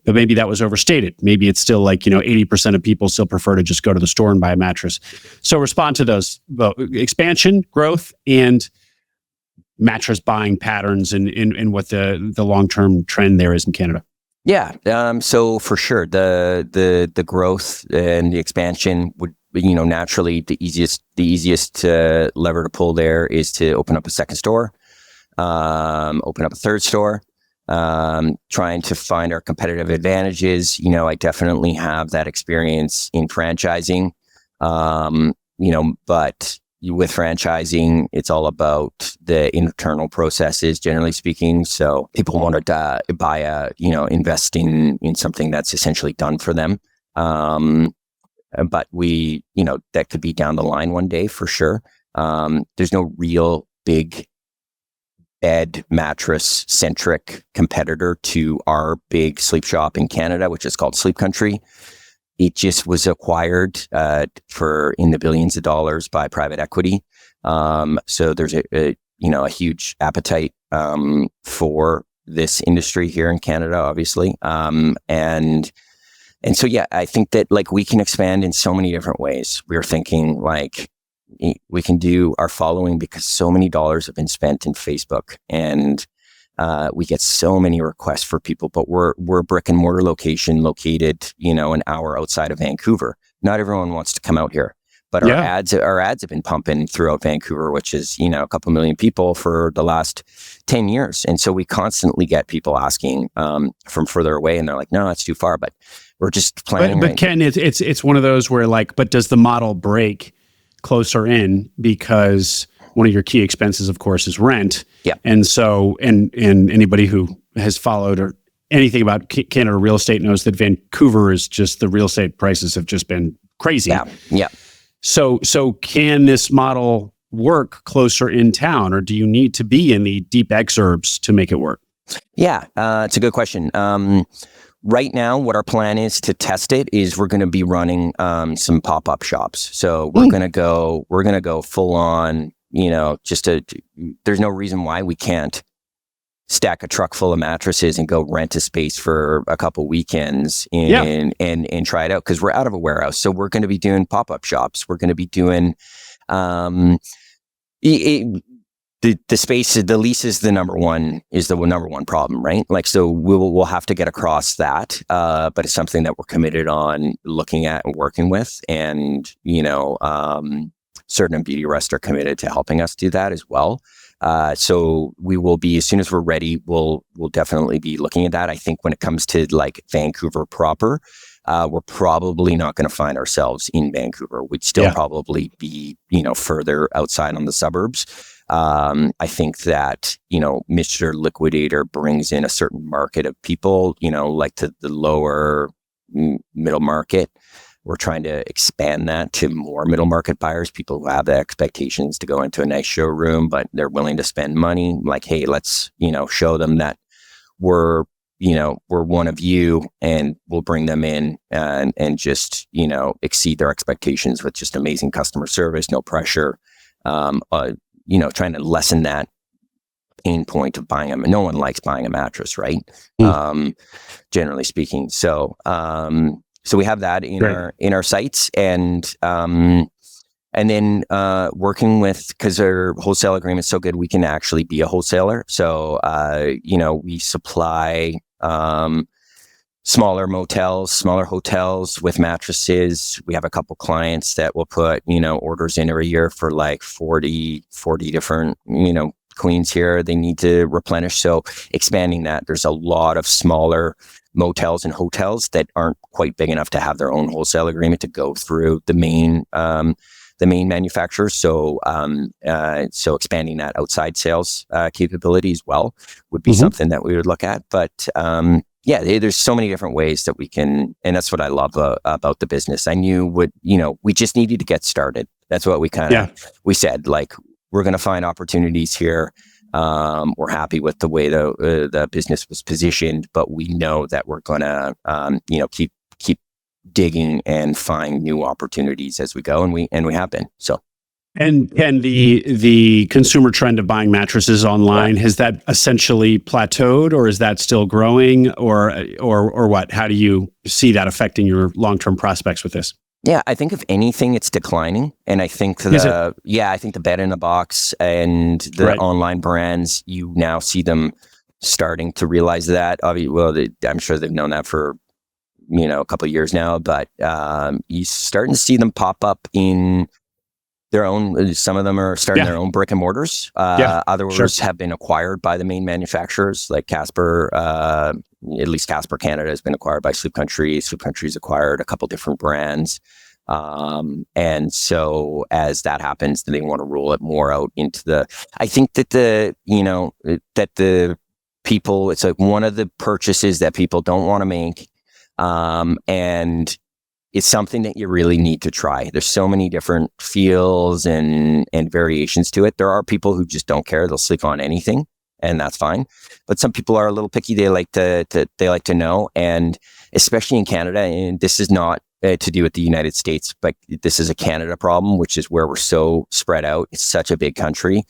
but maybe that was overstated. Maybe it's still 80% of people still prefer to just go to the store and buy a mattress. So respond to those, expansion, growth, and mattress buying patterns, and what the long-term trend there is in Canada. Yeah. So for sure, the growth and the expansion would, naturally the easiest lever to pull there is to open up a second store, open up a third store, trying to find our competitive advantages. I definitely have that experience in franchising, but with franchising, it's all about the internal processes, generally speaking. So people want to buy invest in something that's essentially done for them. But that could be down the line one day for sure. There's no real big bed mattress centric competitor to our big sleep shop in Canada, which is called Sleep Country. It just was acquired for in the billions of dollars by private equity. So there's a huge appetite for this industry here in Canada, obviously. And so, I think that we can expand in so many different ways. We were thinking we can do our following, because so many dollars have been spent in Facebook, and we get so many requests for people, but we're a brick and mortar location located, an hour outside of Vancouver. Not everyone wants to come out here, but our ads have been pumping throughout Vancouver, which is, a couple million people for the last 10 years. And so we constantly get people asking from further away, and they're like, no, it's too far. But we're just planning. But Ken, it's one of those where like, but does the model break closer in, because one of your key expenses, of course, is rent. Yeah. And so, and anybody who has followed or anything about Canada real estate knows that Vancouver is just, the real estate prices have just been crazy. Yeah. Yeah. So can this model work closer in town, or do you need to be in the deep exurbs to make it work? Yeah, it's a good question. Right now, what our plan is to test it is we're going to be running some pop-up shops. So we're going to go full on. There's no reason why we can't stack a truck full of mattresses and go rent a space for a couple weekends and try it out, because we're out of a warehouse. So we're going to be doing pop-up shops. We're going to be doing the space, the lease is the number one problem, right? Like, so we'll have to get across that, but it's something that we're committed on looking at and working with, and Certain Beauty Rest are committed to helping us do that as well. So we will be, as soon as we're ready, we'll definitely be looking at that. I think when it comes to like Vancouver proper, we're probably not going to find ourselves in Vancouver. We'd still probably be, further outside on the suburbs. I think that, Mr. Liquidator brings in a certain market of people, like to the lower middle market. We're trying to expand that to more middle market buyers, people who have the expectations to go into a nice showroom, but they're willing to spend money. Like, hey, let's, show them that we're one of you, and we'll bring them in and just, exceed their expectations with just amazing customer service, no pressure. Trying to lessen that pain point of buying them. No one likes buying a mattress, right? Generally speaking. So we have that in our sites, and then working with, because our wholesale agreement is so good, we can actually be a wholesaler. So we supply smaller hotels with mattresses. We have a couple clients that will put orders in every year for like 40 different queens here they need to replenish. So expanding that, there's a lot of smaller motels and hotels that aren't quite big enough to have their own wholesale agreement to go through the main manufacturer. So expanding that outside sales capability as well would be something that we would look at. But there's so many different ways that we can, and that's what I love about the business. I knew we just needed to get started. That's what we we said, like, we're going to find opportunities here. We're happy with the way the business was positioned, but we know that we're going to, keep digging and find new opportunities as we go, and we have been. So, and the consumer trend of buying mattresses online, has that essentially plateaued, or is that still growing, or what? How do you see that affecting your long-term prospects with this? Yeah, I think if anything, it's declining, and I think the bed in a box and the online brands, you now see them starting to realize that. I'm sure they've known that for a couple of years now, but you're starting to see them pop up in their own. Some of them are starting their own brick and mortars. Others have been acquired by the main manufacturers, like Casper. At least Casper Canada has been acquired by Sleep Country. Sleep Country's acquired a couple different brands. And so as that happens, they want to roll it more out into I think that the people, it's like one of the purchases that people don't want to make. And it's something that you really need to try. There's so many different feels and variations to it. There are people who just don't care. They'll sleep on anything, and that's fine. But some people are a little picky. They like to know, and especially in Canada, and this is not to do with the United States, but this is a Canada problem, which is where we're so spread out. It's such a big country.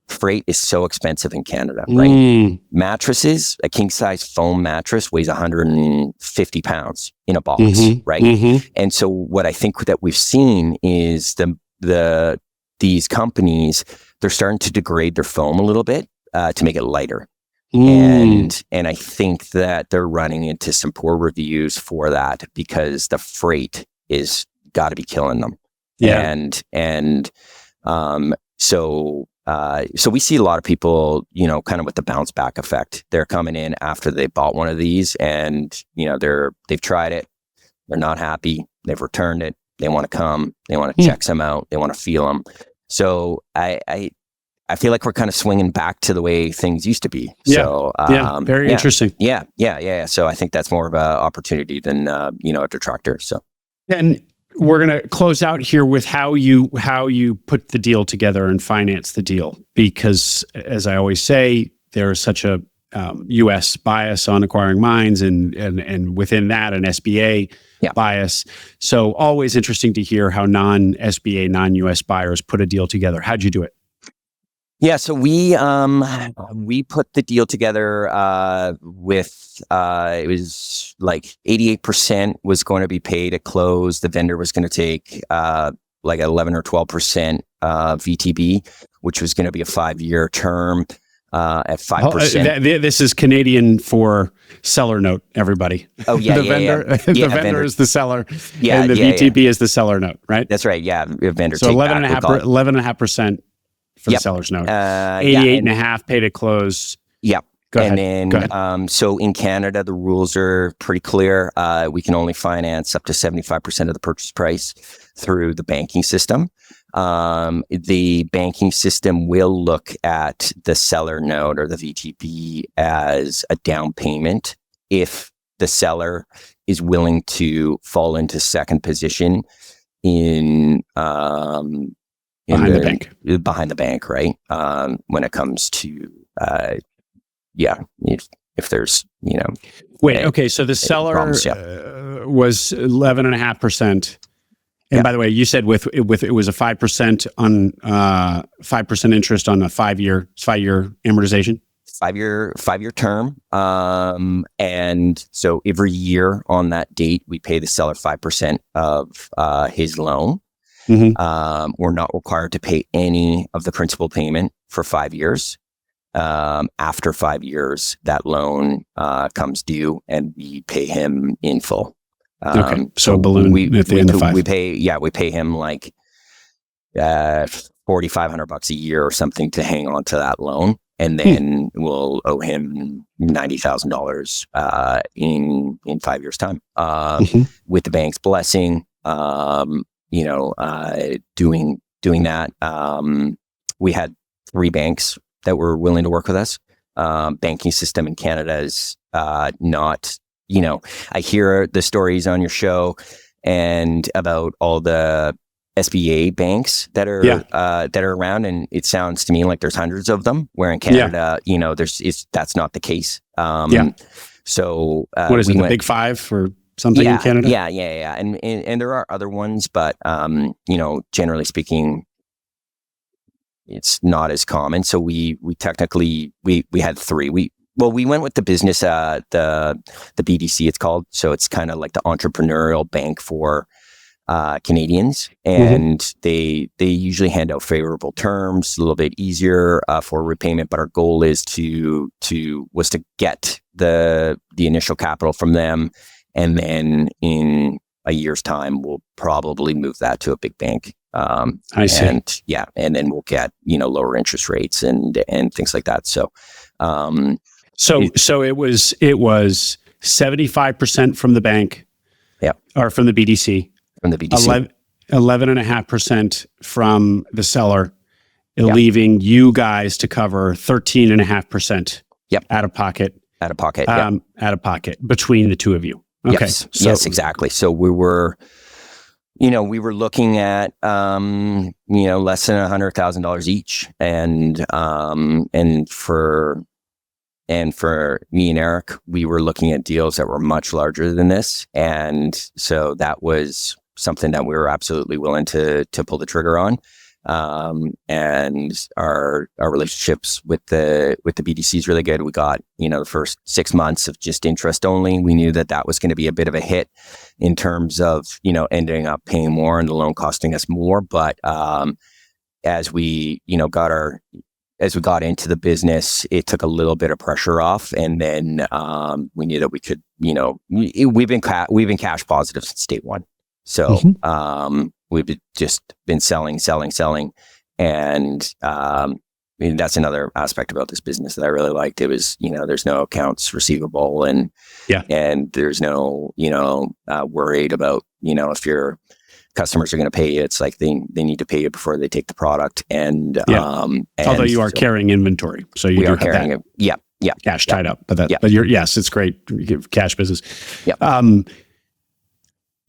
Freight is so expensive in Canada, right? Mattresses, a king size foam mattress weighs 150 pounds in a box, right? And so what I think that we've seen is these companies, they're starting to degrade their foam a little bit to make it lighter. And I think that they're running into some poor reviews for that, because the freight is got to be killing them. So so we see a lot of people, kind of with the bounce back effect. They're coming in after they bought one of these, and they've tried it, they're not happy, they've returned it, they want to come, they want to check some out, they want to feel them. So I feel like we're kind of swinging back to the way things used to be. So, very interesting. Yeah. So I think that's more of an opportunity than, a detractor. So, and we're going to close out here with how you put the deal together and finance the deal, because as I always say, there is such a U.S. bias on acquiring mines, and within that, an SBA bias. So always interesting to hear how non-SBA, non-U.S. buyers put a deal together. How'd you do it? Yeah, so we put the deal together with it was like 88% was going to be paid at close. The vendor was going to take like 11 or 12% VTB, which was going to be a 5-year term at 5%. This is Canadian for seller note, everybody. Oh yeah, the vendor, the vendor is the seller, yeah, and the VTB is the seller note, right? That's right. Yeah, vendor. So 11.5% for the seller's note. 88.5 paid at close. Yep. Go ahead. And then, so in Canada, the rules are pretty clear. We can only finance up to 75% of the purchase price through the banking system. The banking system will look at the seller note or the VTB as a down payment if the seller is willing to fall into second position in behind the bank, right? When it comes to if there's wait, okay, so the seller was 11.5%. And by the way, you said with it was a 5% on 5% interest on a 5-year amortization. 5-year term. And so every year on that date, we pay the seller 5% of his loan. Mm-hmm. We're not required to pay any of the principal payment for 5 years. After 5 years, that loan comes due, and we pay him in full. Okay, so a balloon at the end of 5. We pay him like $4,500 a year or something to hang on to that loan, and then we'll owe him $90,000 in 5 years' time. With the bank's blessing, doing that. We had 3 banks that were willing to work with us. Banking system in Canada is not. I hear the stories on your show and about all the SBA banks that are around, and it sounds to me like there's hundreds of them. Where in Canada, that's not the case. So what is it? The Big 5 or something in Canada? Yeah. And there are other ones, but generally speaking, it's not as common. So we technically we had 3. We went with the business, the BDC it's called. So it's kind of like the entrepreneurial bank for Canadians, and they usually hand out favorable terms, a little bit easier for repayment. But our goal is to get the initial capital from them, and then in a year's time, we'll probably move that to a big bank. I see. And then we'll get lower interest rates and things like that. So. So it was 75% from the bank, or from the BDC, 11.5% from the seller, leaving you guys to cover 13.5% out of pocket between the two of you. Okay. Yes, exactly. So we were looking at less than $100,000 each, and for me and Eric, we were looking at deals that were much larger than this. And so that was something that we were absolutely willing to pull the trigger on. And our relationships with the BDC is really good. We got, the first 6 months of just interest only. We knew that was going to be a bit of a hit in terms of, ending up paying more and the loan costing us more. But as we got into the business, it took a little bit of pressure off, and then we knew that we could, we've been cash positive since day one. So we've just been selling, and mean, that's another aspect about this business that I really liked. It was, there's no accounts receivable and there's no, worried about, if your customers are going to pay you. It's like they need to pay you before they take the product. And although you are carrying inventory, so you do have carrying that cash tied up. But it's great. You give cash business.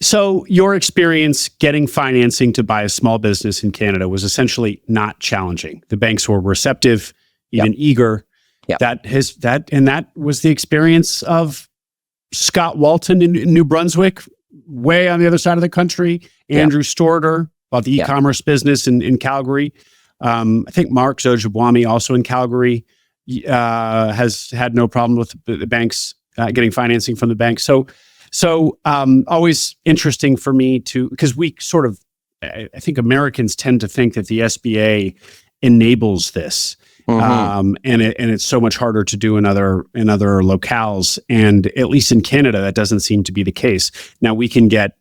So your experience getting financing to buy a small business in Canada was essentially not challenging. The banks were receptive, even eager. That was the experience of Scott Walton in New Brunswick, way on the other side of the country. Andrew Storter bought the e-commerce business in Calgary. I think Mark Zojabwami, also in Calgary, has had no problem with the banks getting financing from the bank. So always interesting for me because we sort of, I think Americans tend to think that the SBA enables this. And it's so much harder to do in other locales. And at least in Canada, that doesn't seem to be the case. Now we can get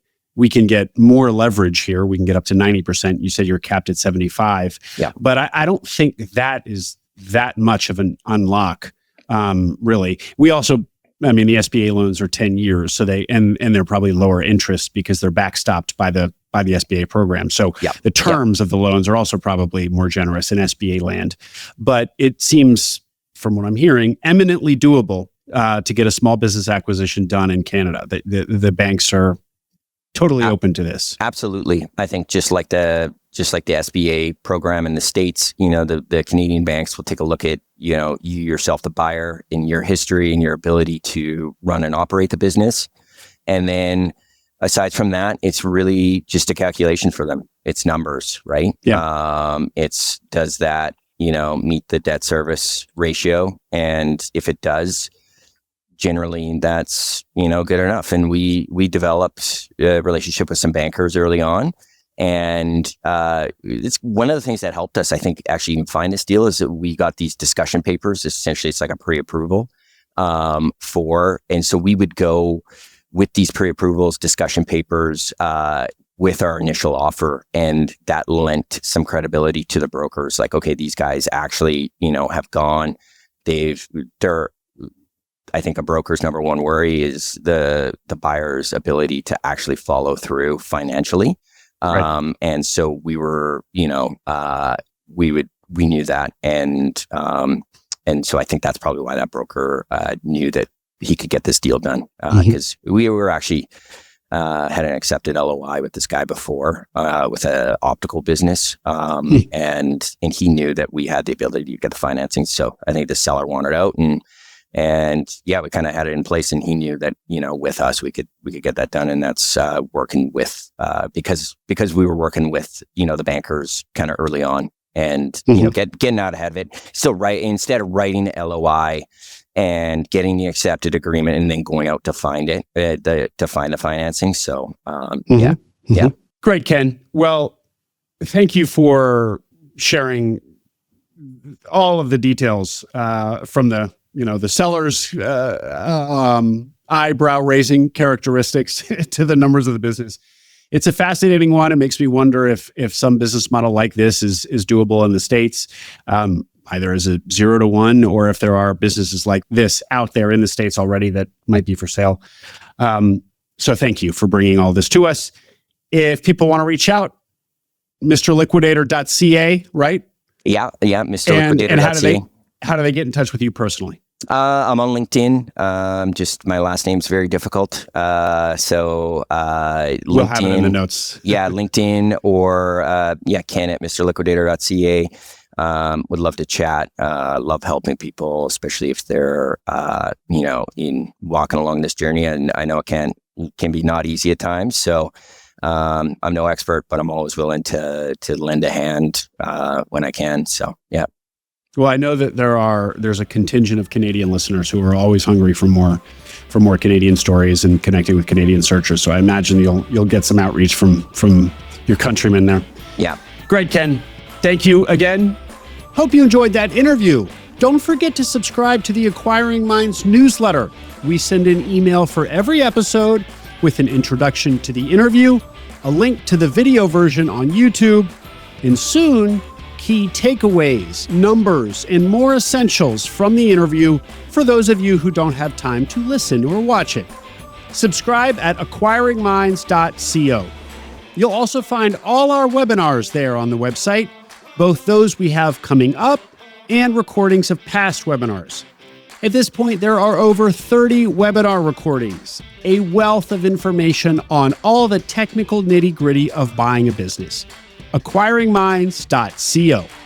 more leverage here. We can get up to 90%. You said you're capped at 75. But I don't think that is that much of an unlock, really. We also, the SBA loans are 10 years, so they're probably lower interest because they're backstopped by the SBA program. So the terms of the loans are also probably more generous in SBA land. But it seems, from what I'm hearing, eminently doable to get a small business acquisition done in Canada. The banks are totally open to this. Absolutely. I think just like the SBA program in the States, the Canadian banks will take a look at, you yourself, the buyer, in your history and your ability to run and operate the business. And then aside from that, it's really just a calculation for them. It's numbers, right? It's, does that, meet the debt service ratio? And if it does, generally that's, good enough. And we developed a relationship with some bankers early on. And it's one of the things that helped us, I think, actually even find this deal is that we got these discussion papers. Essentially, it's like a pre-approval and so we would go with these pre-approvals, discussion papers with our initial offer, and that lent some credibility to the brokers. Like, okay, these guys actually, have gone. I think a broker's number one worry is the buyer's ability to actually follow through financially. Right. And so we were, we knew that. And so I think that's probably why that broker knew that he could get this deal done. Because we were actually, had an accepted LOI with this guy before, with an optical business. And he knew that we had the ability to get the financing. So I think the seller wanted out and we kind of had it in place, and he knew that, with us, we could get that done. And that's, working with, because we were working with, the bankers kind of early on and, getting out ahead of it. So instead of writing the LOI and getting the accepted agreement and then going out to find it, to find the financing. So, Great, Ken. Well, thank you for sharing all of the details, from the seller's eyebrow-raising characteristics to the numbers of the business. It's a fascinating one. It makes me wonder if some business model like this is doable in the States, either as a 0 to 1, or if there are businesses like this out there in the States already that might be for sale. So thank you for bringing all this to us. If people want to reach out, mrliquidator.ca, right? Yeah, mrliquidator.ca. And how do they get in touch with you personally? I'm on LinkedIn. Just my last name's very difficult. So LinkedIn, we'll have it in the notes. LinkedIn or Ken at mrliquidator.ca. Would love to chat. Love helping people, especially if they're in walking along this journey. And I know it can be not easy at times. So I'm no expert, but I'm always willing to lend a hand when I can. So yeah. Well, I know that there's a contingent of Canadian listeners who are always hungry for more Canadian stories and connecting with Canadian searchers. So I imagine you'll get some outreach from your countrymen there. Yeah. Great, Ken. Thank you again. Hope you enjoyed that interview. Don't forget to subscribe to the Acquiring Minds newsletter. We send an email for every episode with an introduction to the interview, a link to the video version on YouTube, and soon key takeaways, numbers, and more essentials from the interview for those of you who don't have time to listen or watch it. Subscribe at acquiringminds.co. You'll also find all our webinars there on the website, both those we have coming up and recordings of past webinars. At this point, there are over 30 webinar recordings, a wealth of information on all the technical nitty-gritty of buying a business. acquiringminds.co.